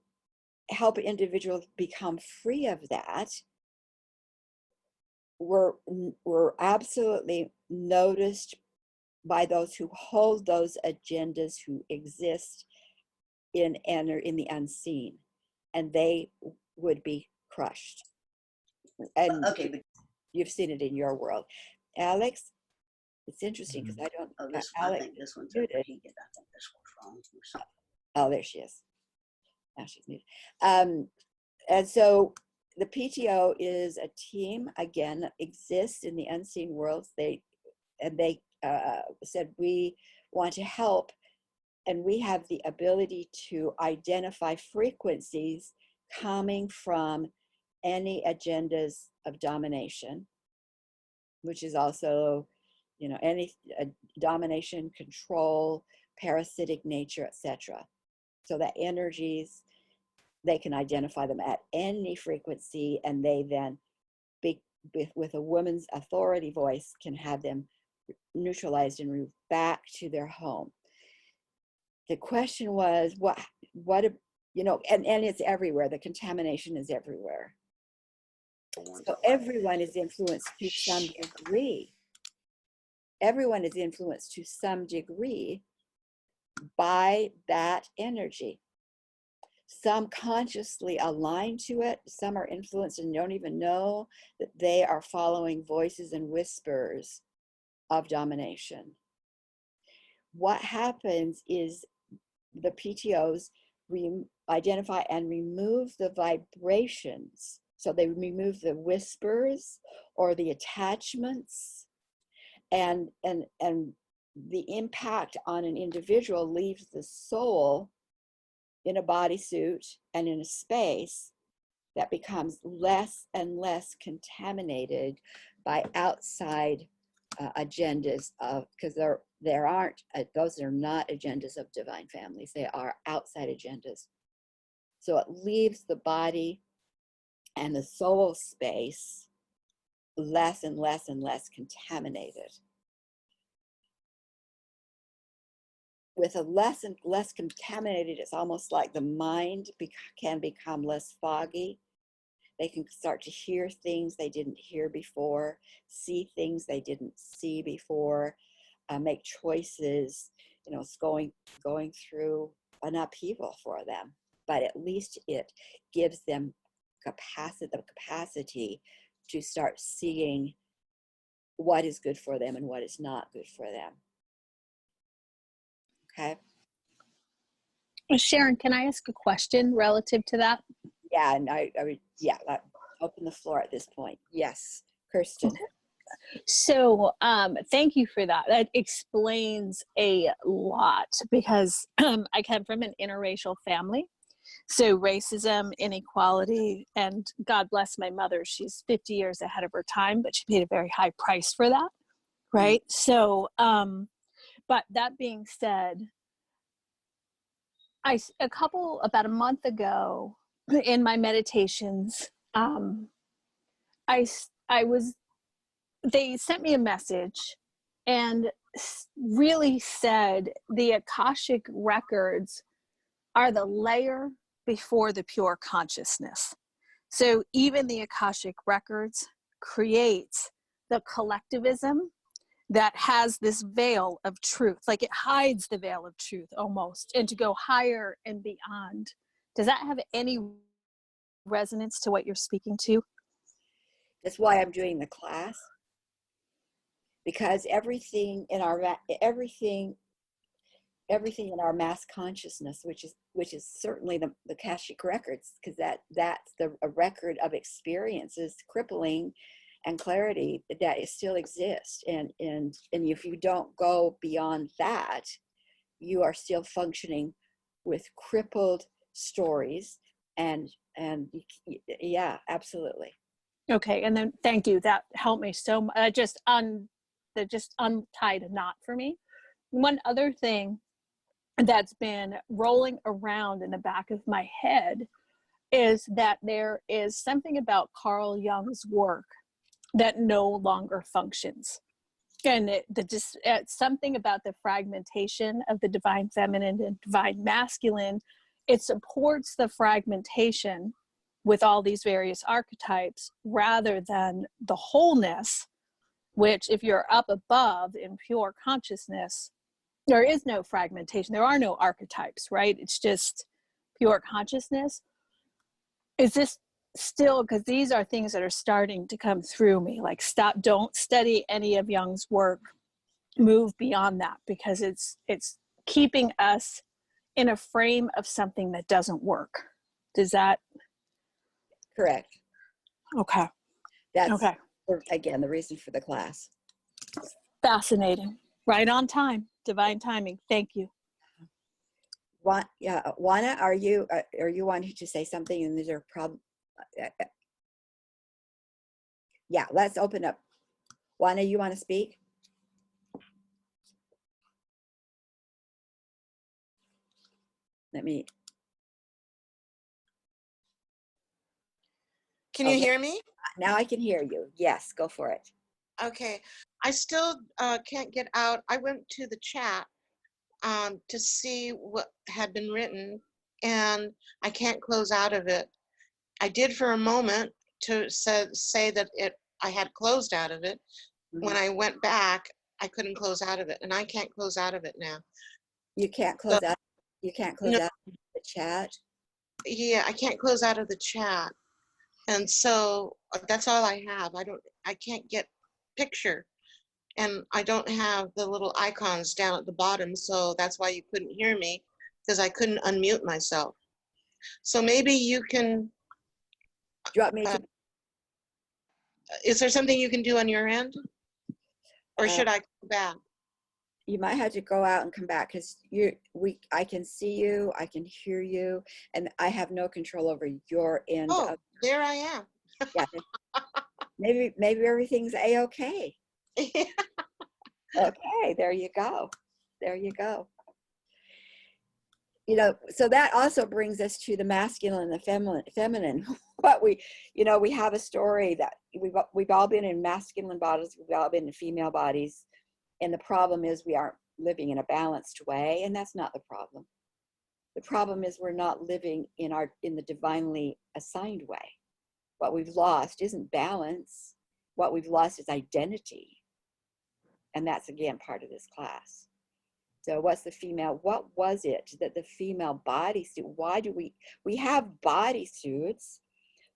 help individuals become free of that were absolutely noticed by those who hold those agendas, who exist in the unseen, and they would be crushed. And Okay, but you've seen it in your world. Alex, it's interesting because I don't, I think this one's muted. overheated. I think this one's wrong or something. Oh, there she is. Now she's muted. And so the PTO is a team, again, that exists in the unseen world. They said, we want to help, and we have the ability to identify frequencies coming from any agendas of domination, which is also, any domination, control, parasitic nature, etc. So that energies, they can identify them at any frequency, and they then, with a woman's authority voice, can have them neutralized and moved back to their home. The question was, and it's everywhere. The contamination is everywhere. So everyone is influenced to some degree. Everyone is influenced to some degree by that energy. Some consciously align to it. Some are influenced and don't even know that they are following voices and whispers of domination. What happens is the PTOs identify and remove the vibrations. So they remove the whispers or the attachments, and the impact on an individual leaves the soul in a bodysuit and in a space that becomes less and less contaminated by outside agendas of, because there aren't, those are not agendas of divine families. They are outside agendas. So it leaves the body and the soul space less and less and less contaminated. With a less and less contaminated, it's almost like the mind can become less foggy. They can start to hear things they didn't hear before, see things they didn't see before, make choices. You know, it's going through an upheaval for them, but at least it gives them the capacity to start seeing what is good for them and what is not good for them. Okay. Sharon, can I ask a question relative to that? Yeah, and I would, yeah, open the floor at this point. Yes, Kirsten. So thank you for that. That explains a lot because I come from an interracial family. So racism, inequality, and God bless my mother. She's 50 years ahead of her time, but she paid a very high price for that. Right. So, but that being said, about a month ago in my meditations, they sent me a message and really said the Akashic records are the layer before the pure consciousness. So even the Akashic records creates the collectivism that has this veil of truth, like it hides the veil of truth almost, and to go higher and beyond. Does that have any resonance to what you're speaking to? That's why I'm doing the class, because everything in our mass consciousness, which is certainly the Akashic records, because that's a record of experiences, crippling and clarity that it still exists, and if you don't go beyond that, you are still functioning with crippled stories, and yeah, absolutely. Okay, and then thank you. That helped me so much. Just untied a knot for me. One other thing that's been rolling around in the back of my head is that there is something about Carl Jung's work that no longer functions. And it's something about the fragmentation of the divine feminine and divine masculine. It supports the fragmentation with all these various archetypes rather than the wholeness, which if you're up above in pure consciousness, there is no fragmentation. There are no archetypes, right? It's just pure consciousness. Is this still, because these are things that are starting to come through me, like don't study any of Jung's work, move beyond that, because it's keeping us in a frame of something that doesn't work. Does that? Correct. Okay. That's okay. Again, the reason for the class. Fascinating. Right on time. Divine timing. Thank you. Juana, are you wanting to say something? And there's a problem. Yeah, let's open up. Juana, you want to speak? Can you hear me? Now I can hear you. Yes, go for it. Okay. I still can't get out. I went to the chat to see what had been written, and I can't close out of it. I did for a moment to say that I had closed out of it. Mm-hmm. When I went back, I couldn't close out of it, and I can't close out of it now. You can't close out. You can't close out of the chat. Yeah, I can't close out of the chat, and so that's all I have. I can't get picture, and I don't have the little icons down at the bottom, so that's why you couldn't hear me, because I couldn't unmute myself. So maybe you can. Do you want me to? Is there something you can do on your end, or should I go back? You might have to go out and come back, because I can see you, I can hear you, and I have no control over your end. Oh, there I am. Yeah. Maybe everything's a-okay. Yeah. Okay, there you go. There you go. You know, so that also brings us to the masculine and the feminine. But we have a story that we've all been in masculine bodies, we've all been in female bodies, and the problem is we aren't living in a balanced way, and that's not the problem. The problem is we're not living in the divinely assigned way. What we've lost isn't balance. What we've lost is identity. And that's, again, part of this class. So what was it that the female bodysuit, why do we have bodysuits?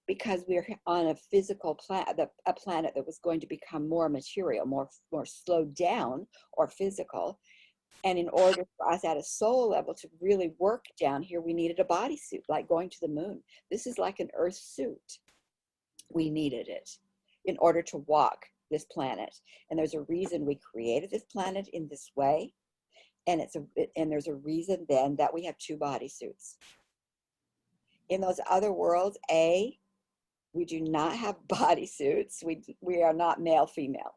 Because we're on a physical planet, a planet that was going to become more material, more slowed down or physical. And in order for us at a soul level to really work down here, we needed a bodysuit, like going to the moon. This is like an earth suit. We needed it in order to walk this planet. And there's a reason we created this planet in this way. And there's a reason then that we have two bodysuits. In those other worlds, we do not have bodysuits. We are not male, female.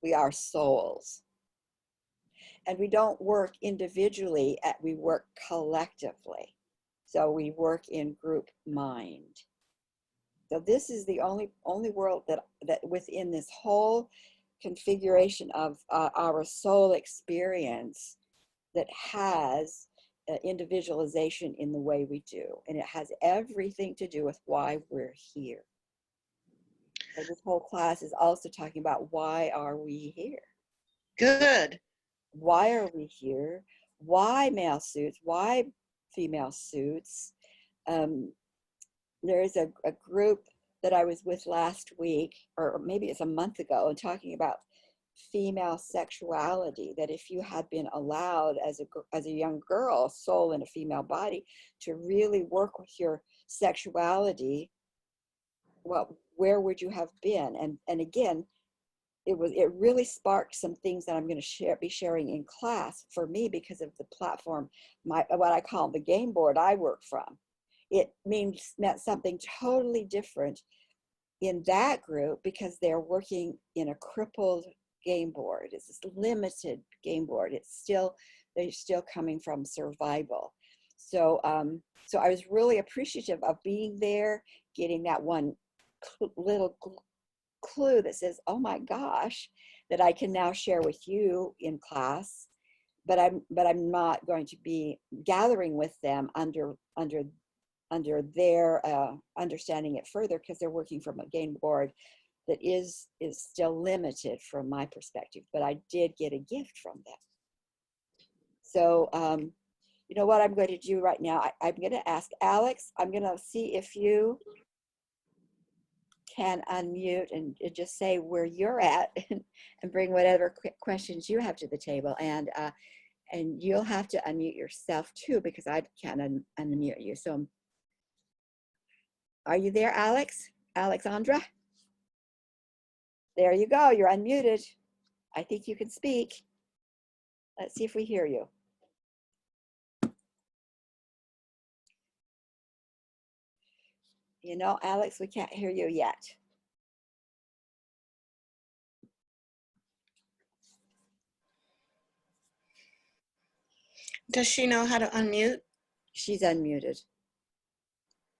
We are souls. And we don't work individually, we work collectively. So we work in group mind. So this is the only world that within this whole configuration of our soul experience that has individualization in the way we do. And it has everything to do with why we're here. So this whole class is also talking about, why are we here? Good. Why are we here? Why male suits? Why female suits? There's a group that I was with last week, or maybe it's a month ago, and talking about female sexuality, that if you had been allowed as a young girl, soul in a female body, to really work with your sexuality, well, where would you have been? And again, it really sparked some things that I'm going to be sharing in class for me, because of the platform, what I call the game board I work from. It meant something totally different in that group, because they're working in a crippled game board. It's this limited game board. They're still coming from survival. So so I was really appreciative of being there, getting that one little clue that says, oh my gosh, that I can now share with you in class, but I'm not going to be gathering with them under their understanding it further, because they're working from a game board that is still limited from my perspective, but I did get a gift from them. So you know what I'm going to do right now? I'm going to ask Alex, I'm going to see if you can unmute and just say where you're at and bring whatever questions you have to the table. And you'll have to unmute yourself too, because I can't unmute you. So are you there, Alex? Alexandra? There you go, you're unmuted. I think you can speak. Let's see if we hear you. You know, Alex, we can't hear you yet. Does she know how to unmute? She's unmuted,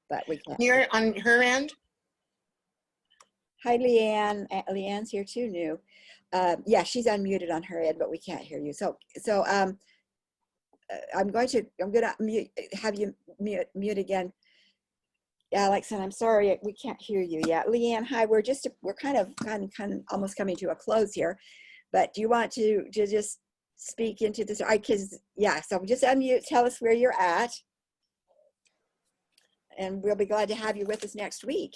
but we can't. You're on her end? Hi, Leanne. Leanne's here too, new. Yeah, she's unmuted on her end, but we can't hear you. So I'm gonna have you mute again, Alex, and I'm sorry we can't hear you yet. Leanne, hi. We're kind of almost coming to a close here, but do you want to just speak into this? Yeah. So just unmute. Tell us where you're at, and we'll be glad to have you with us next week.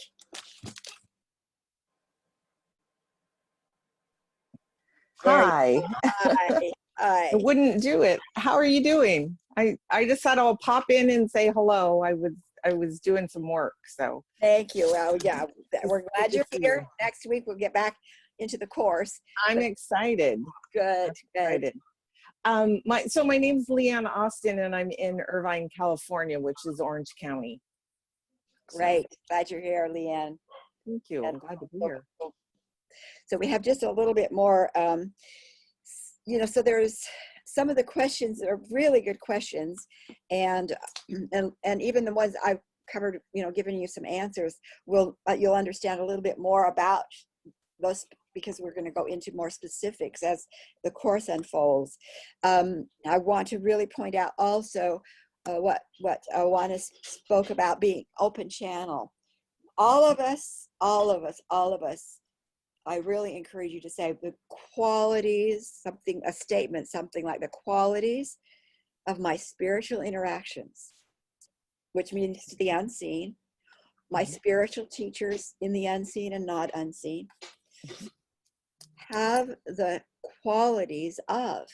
Hi. Hi. Hi. I wouldn't do it. How are you doing? I just thought I'll pop in and say hello. I was doing some work, so. Thank you. Well, yeah, we're glad Good to you're see here. you. Next week we'll get back into the course. I'm excited. Good. Good. Excited. So my name's Leanne Austin, and I'm in Irvine, California, which is Orange County. Great. Glad you're here, Leanne. Thank you. I'm And- glad to be here. So we have just a little bit more, so there's some of the questions that are really good questions, and even the ones I've covered, given you some answers, you'll understand a little bit more about those, because we're going to go into more specifics as the course unfolds. I want to really point out also what Awana spoke about, being open channel. All of us, I really encourage you to say the qualities, a statement, something like the qualities of my spiritual interactions, which means the unseen, my spiritual teachers in the unseen and not unseen, have the qualities of,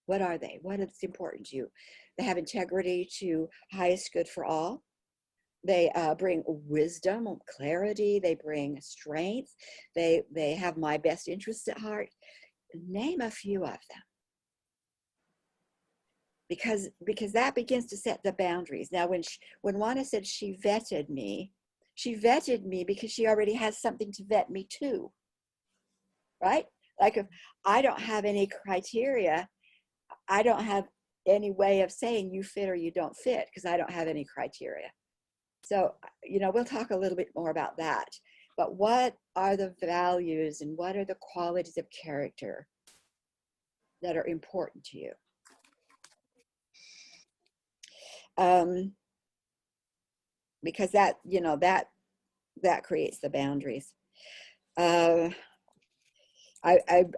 what are they? What is important to you? They have integrity to highest good for all. They bring wisdom, clarity. They bring strength. They have my best interests at heart. Name a few of them. Because that begins to set the boundaries. Now, when Juana said she vetted me because she already has something to vet me to, right? Like if I don't have any criteria, I don't have any way of saying you fit or you don't fit, because I don't have any criteria. So, we'll talk a little bit more about that. But what are the values and what are the qualities of character that are important to you? Because that creates the boundaries. I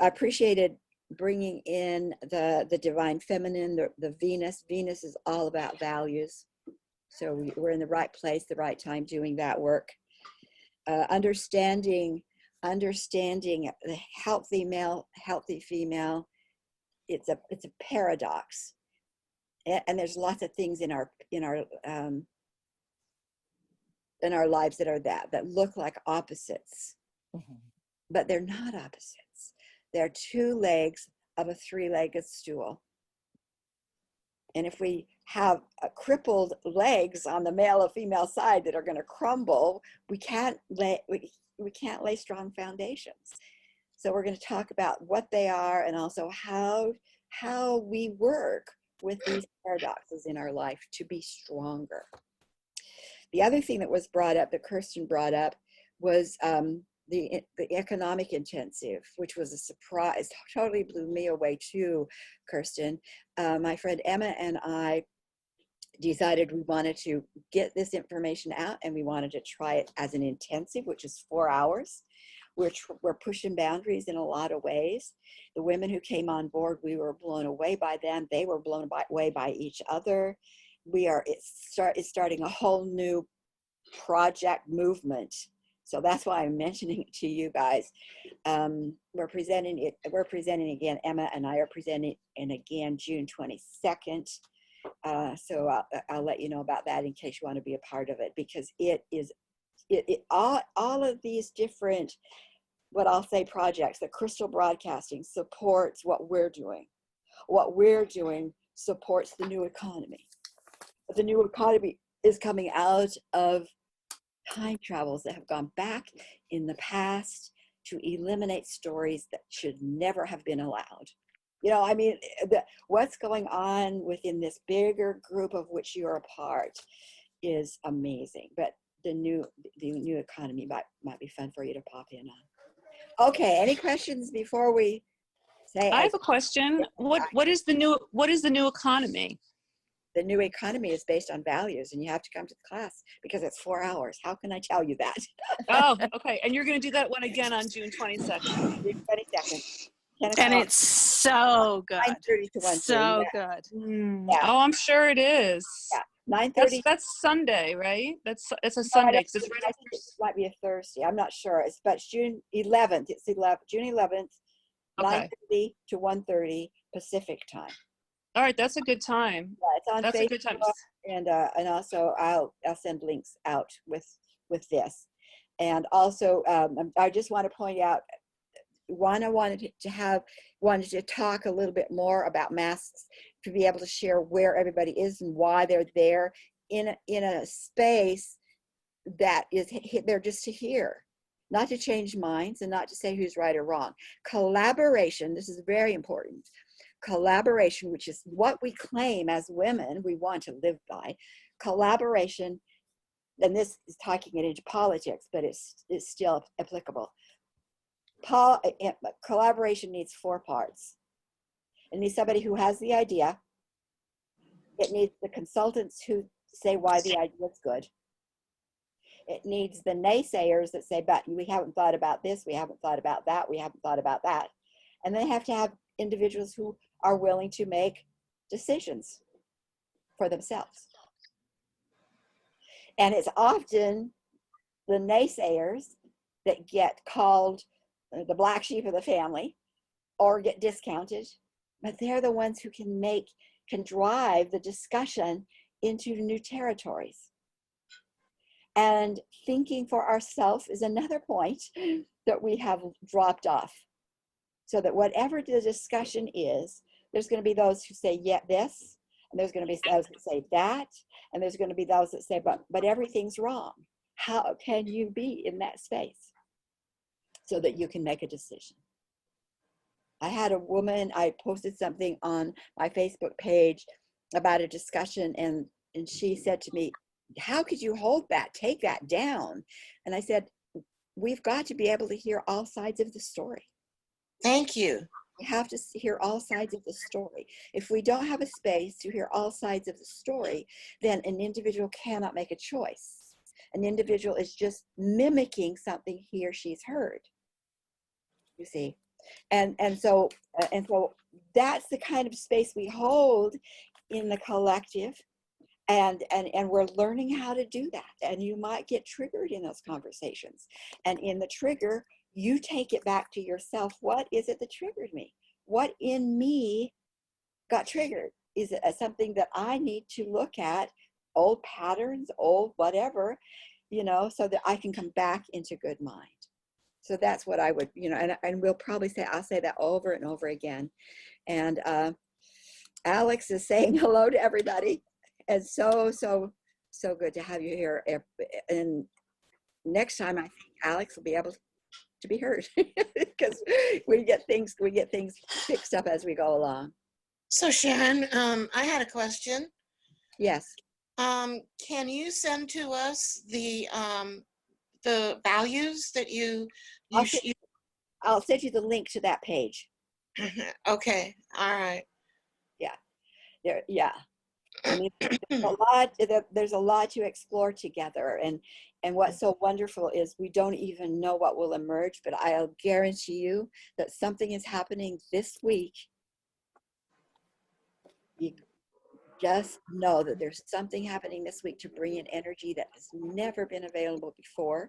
appreciated bringing in the divine feminine, the Venus. Venus is all about values. So we're in the right place, the right time doing that work. Understanding the healthy male, healthy female. It's a paradox. And there's lots of things in our lives that look like opposites, but they're not opposites. They're two legs of a three-legged stool. And if we have crippled legs on the male or female side that are going to crumble, we can't lay strong foundations. So we're going to talk about what they are and also how we work with these paradoxes in our life to be stronger. The other thing that was brought up, that Kirsten brought up, was the economic intensive, which was a surprise, totally blew me away too, Kirsten. My friend Emma and I decided we wanted to get this information out, and we wanted to try it as an intensive, which is 4 hours. We're pushing boundaries in a lot of ways. The women who came on board, we were blown away by them. They were blown away by each other. It's starting a whole new project movement. So that's why I'm mentioning it to you guys. We're presenting again. Emma and I are presenting again June 22nd. So I'll let you know about that in case you want to be a part of it, because all of these different, what I'll say, projects that Crystal Broadcasting supports what we're doing. What we're doing supports the new economy. The new economy is coming out of time travels that have gone back in the past to eliminate stories that should never have been allowed. What's going on within this bigger group of which you're a part is amazing. But the new economy might be fun for you to pop in on. Okay, any questions before we say? I have a question. What is the new economy? The new economy is based on values, and you have to come to the class because it's 4 hours. How can I tell you that? Oh, okay. And you're going to do that one again on June 22nd. June 22nd. And it's so good. 9:30 to 1:30. So yeah. good. Yeah. Oh, I'm sure it is. Yeah. 9:30. That's Sunday, right? It's a Sunday because it's right I after. think it might be a Thursday. I'm not sure. But June 11th. It's June 11th, Okay. 9:30 to 1:30 Pacific time. All right, that's a good time. Yeah, it's on That's Facebook, a good time. and also I'll send links out with this. And also, I just want to point out, Juana wanted to talk a little bit more about masks, to be able to share where everybody is and why they're there in a space that is there just to hear, not to change minds and not to say who's right or wrong. Collaboration, this is very important. Collaboration, which is what we claim as women we want to live by. Collaboration and this is talking it into politics, but it's still applicable. Collaboration needs 4 parts. It needs somebody who has the idea. It needs the consultants who say why the idea is good. It needs the naysayers that say, but we haven't thought about this, we haven't thought about that, we haven't thought about that. And they have to have individuals who are willing to make decisions for themselves. And it's often the naysayers that get called the black sheep of the family or get discounted, but they're the ones who can drive the discussion into new territories. And thinking for ourselves is another point that we have dropped off. So that whatever the discussion is, there's going to be those who say, yeah, this, and there's going to be those that say that, and there's going to be those that say, but everything's wrong. How can you be in that space so that you can make a decision? I had a woman, I posted something on my Facebook page about a discussion, and she said to me, how could you hold that? Take that down. And I said, we've got to be able to hear all sides of the story. Thank you. We have to hear all sides of the story. If we don't have a space to hear all sides of the story, then an individual cannot make a choice. An individual is just mimicking something he or she's heard. You see, and so that's the kind of space we hold in the collective. And we're learning how to do that. And you might get triggered in those conversations. And in the trigger, you take it back to yourself. What is it that triggered me? What in me got triggered? Is it something that I need to look at, old patterns, old whatever, so that I can come back into good mind? So that's what I would, and we'll probably say, I'll say that over and over again. And Alex is saying hello to everybody. And so good to have you here. And next time, I think Alex will be able to be heard because we get things fixed up as we go along. So Sharon, I had a question. Yes. Can you send to us the values that you I'll send you the link to that page. Okay. All right. Yeah. I mean, there's a lot to explore together, and what's so wonderful is we don't even know what will emerge, but I'll guarantee you that something is happening this week. You just know that there's something happening this week to bring in energy that has never been available before.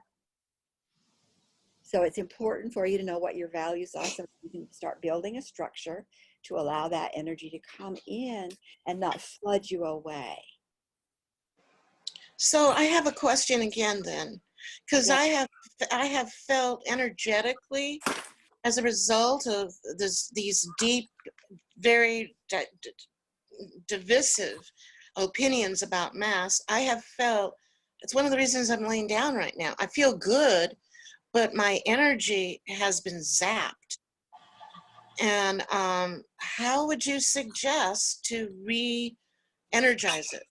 So it's important for you to know what your values are so you can start building a structure to allow that energy to come in and not flood you away. So I have a question again then, because Yeah. I have felt energetically as a result of these deep, very divisive opinions about Mass. I have felt, it's one of the reasons I'm laying down right now. I feel good, but my energy has been zapped. And how would you suggest to re-energize it?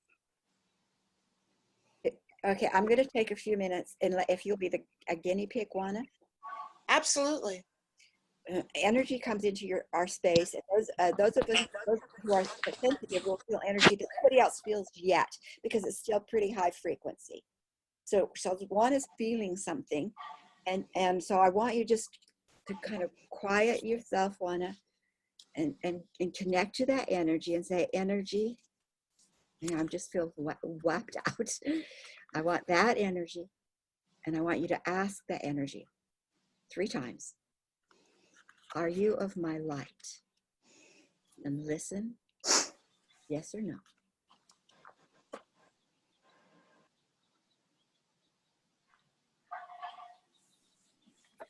Okay, I'm going to take a few minutes, and if you'll be a guinea pig, Juana. Absolutely. Energy comes into our space, and those of us who are sensitive will feel energy that nobody else feels yet, because it's still pretty high frequency. So Juana's feeling something, and so I want you just to kind of quiet yourself, Juana, and connect to that energy and say, energy, I'm just feel whacked out. I want that energy, and I want you to ask that energy 3 times. Are you of my light? And listen, yes or no.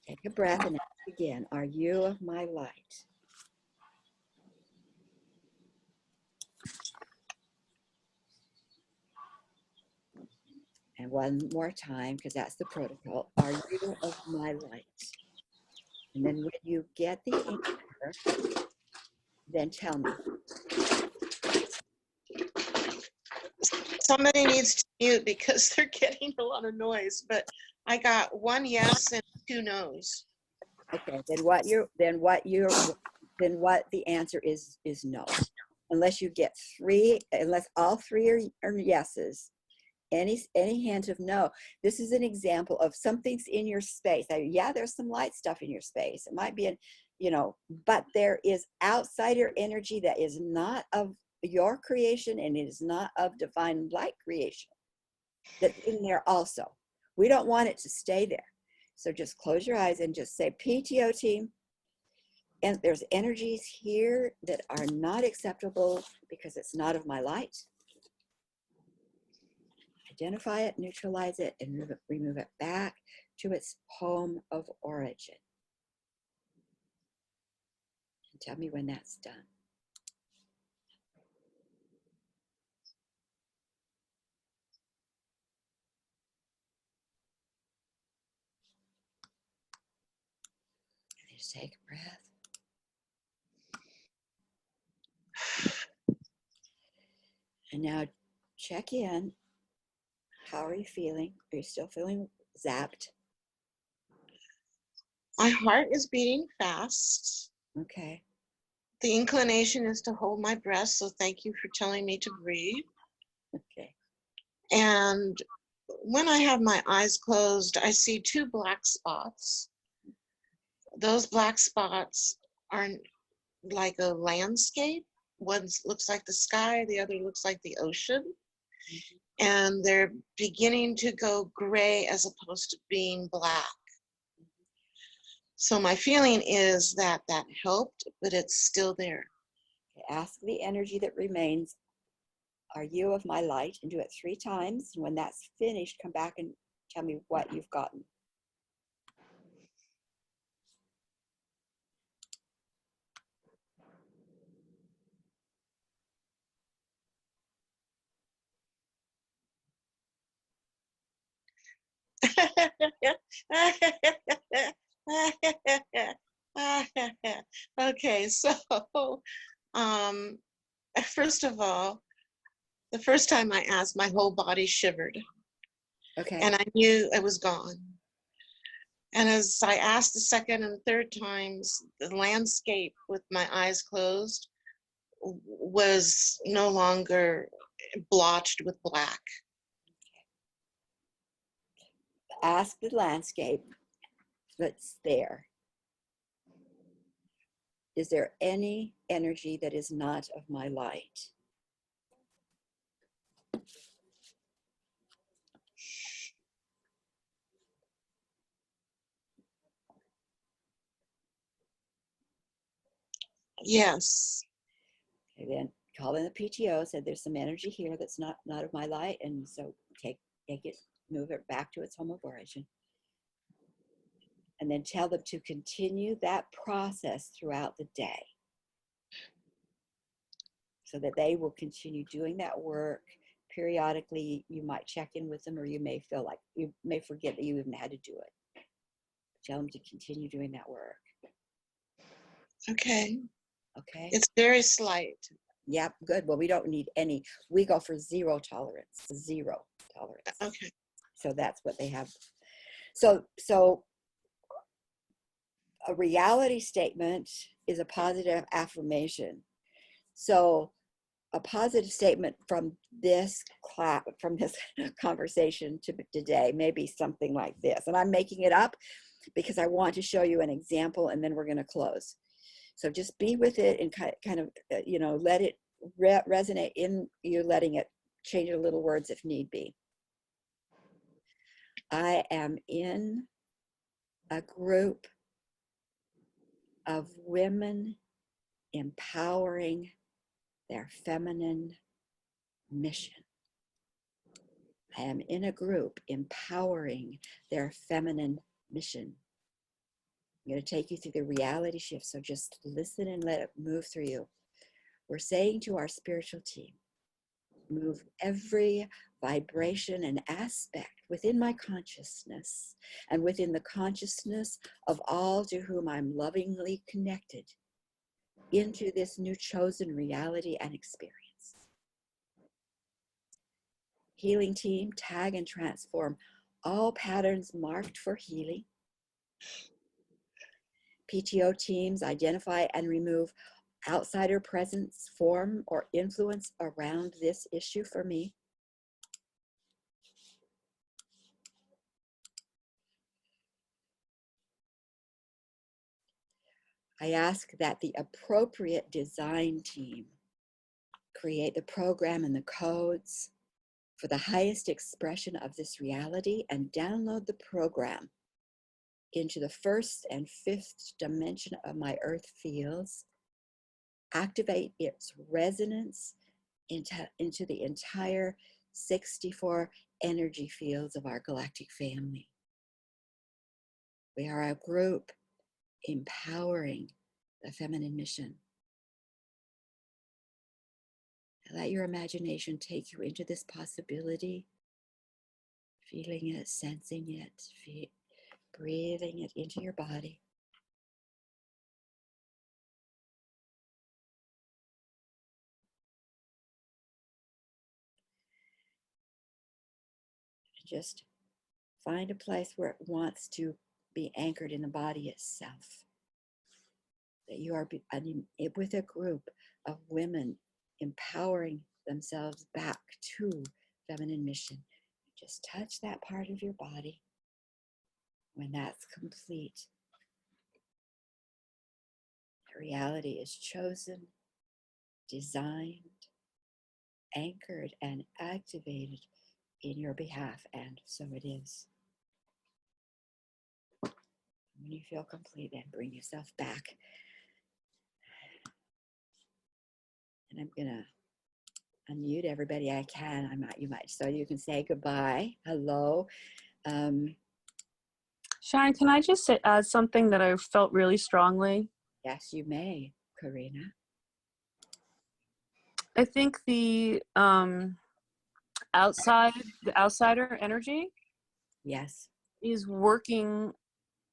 Take a breath and ask again. Are you of my light? And one more time, because that's the protocol. Are you of my light? And then when you get the answer, then tell me. Somebody needs to mute because they're getting a lot of noise, but I got 1 yes and 2 no's. Okay, then what the answer is no. Unless you get 3, unless all 3 are yeses, any hint of no. This is an example of something's in your space. Yeah, there's some light stuff in your space. It might be but there is outsider energy that is not of your creation, and it is not of divine light creation that's in there also. We don't want it to stay there. So just close your eyes and just say, PTO team, and there's energies here that are not acceptable because it's not of my light. Identify it, neutralize it, and remove it back to its home of origin. And tell me when that's done. Just take a breath. And now check in. How are you feeling? Are you still feeling zapped? My heart is beating fast. Okay. The inclination is to hold my breath, so thank you for telling me to breathe. Okay. And when I have my eyes closed, I see 2 black spots. Those black spots are like a landscape. One looks like the sky, the other looks like the ocean. And they're beginning to go gray as opposed to being black. So my feeling is that that helped, but it's still there. Okay. Ask the energy that remains, are you of my light? And do it 3 times. And when that's finished, come back and tell me what you've gotten. Okay, so first of all, the first time I asked, my whole body shivered. Okay. And I knew it was gone. And as I asked the second and third times, the landscape with my eyes closed was no longer blotched with black. Ask the landscape that's there. Is there any energy that is not of my light? Yes. Okay, then call in the PTO, said there's some energy here that's not of my light, and so take it, move it back to its home of origin. And then tell them to continue that process throughout the day so that they will continue doing that work. Periodically, you might check in with them, or you may feel like you may forget that you even had to do it. Tell them to continue doing that work. Okay. Okay. It's very slight. Yep, good. Well, we don't need any. We go for 0 tolerance. 0 tolerance. Okay. So that's what they have. So a reality statement is a positive affirmation. So a positive statement from this class, from this conversation to today, may be something like this. And I'm making it up because I want to show you an example, and then we're going to close. So just be with it and kind of, let it resonate in you, letting it change a little words if need be. I am in a group of women empowering their feminine mission. I am in a group empowering their feminine mission. I'm going to take you through the reality shift, so just listen and let it move through you. We're saying to our spiritual team, move every vibration and aspect within my consciousness and within the consciousness of all to whom I'm lovingly connected into this new chosen reality and experience. Healing team, tag and transform all patterns marked for healing. PTO teams, identify and remove outsider presence, form, or influence around this issue for me. I ask that the appropriate design team create the program and the codes for the highest expression of this reality and download the program into the first and fifth dimension of my earth fields, activate its resonance into the entire 64 energy fields of our galactic family. We are a group empowering the feminine mission. Let your imagination take you into this possibility, feeling it, sensing it, breathing it into your body. Just find a place where it wants to be anchored in the body itself. That you are with a group of women empowering themselves back to feminine mission. Just touch that part of your body. When that's complete, the reality is chosen, designed, anchored, and activated in your behalf, and so it is. When you feel complete, then bring yourself back. And I'm gonna unmute everybody I can. You might, so you can say goodbye, hello. Sharon, can I just add something that I felt really strongly? Yes, you may, Karina. I think the outsider energy Yes. is working,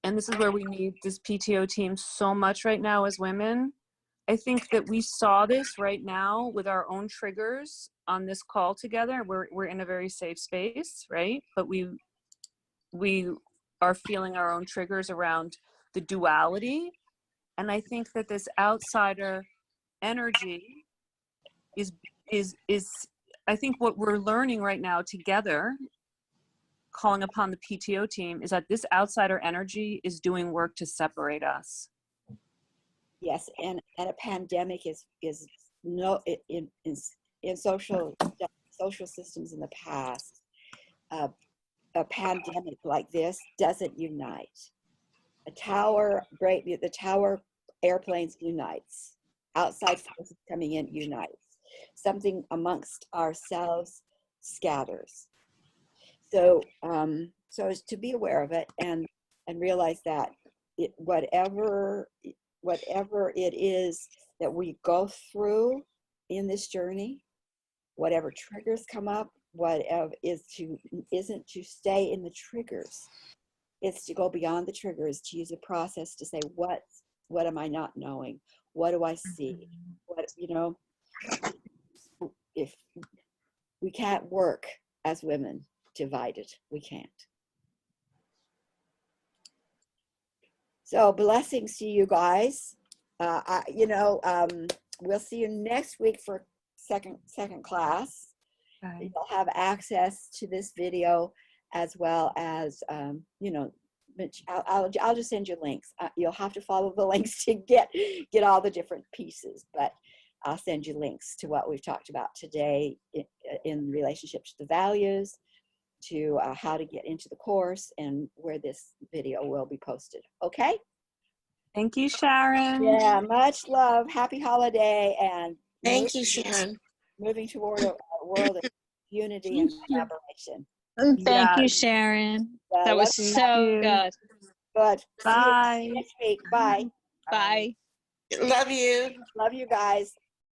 and this is where we need this PTO team so much right now as women. I think that we saw this right now with our own triggers on this call together. We're in a very safe space, right? But we are feeling our own triggers around the duality. And I think that this outsider energy is I think what we're learning right now together, calling upon the PTO team, is that this outsider energy is doing work to separate us. Yes, and a pandemic is no in social systems in the past. A pandemic like this doesn't unite. The tower airplanes unites. Outside forces coming in unites. Something amongst ourselves scatters. So so as to be aware of it and realize that whatever it is that we go through in this journey, whatever triggers come up, whatever isn't to stay in the triggers. It's to go beyond the triggers, to use a process to say, what am I not knowing? What do I see? What, if we can't work as women divided, we can't. So blessings to you guys. We'll see you next week for second class. Okay. You'll have access to this video as well as, I'll just send you links. You'll have to follow the links to get all the different pieces, but I'll send you links to what we've talked about today in relationship to the values, to how to get into the course, and where this video will be posted. Okay? Thank you, Sharon. Yeah, much love. Happy holiday, and Thank you, Sharon. moving toward a world of unity and collaboration. Thank you, Yes. Sharon. Yeah, That was love so you. good. Good. See Bye. you next week. Bye. Bye. Love you. Love you guys.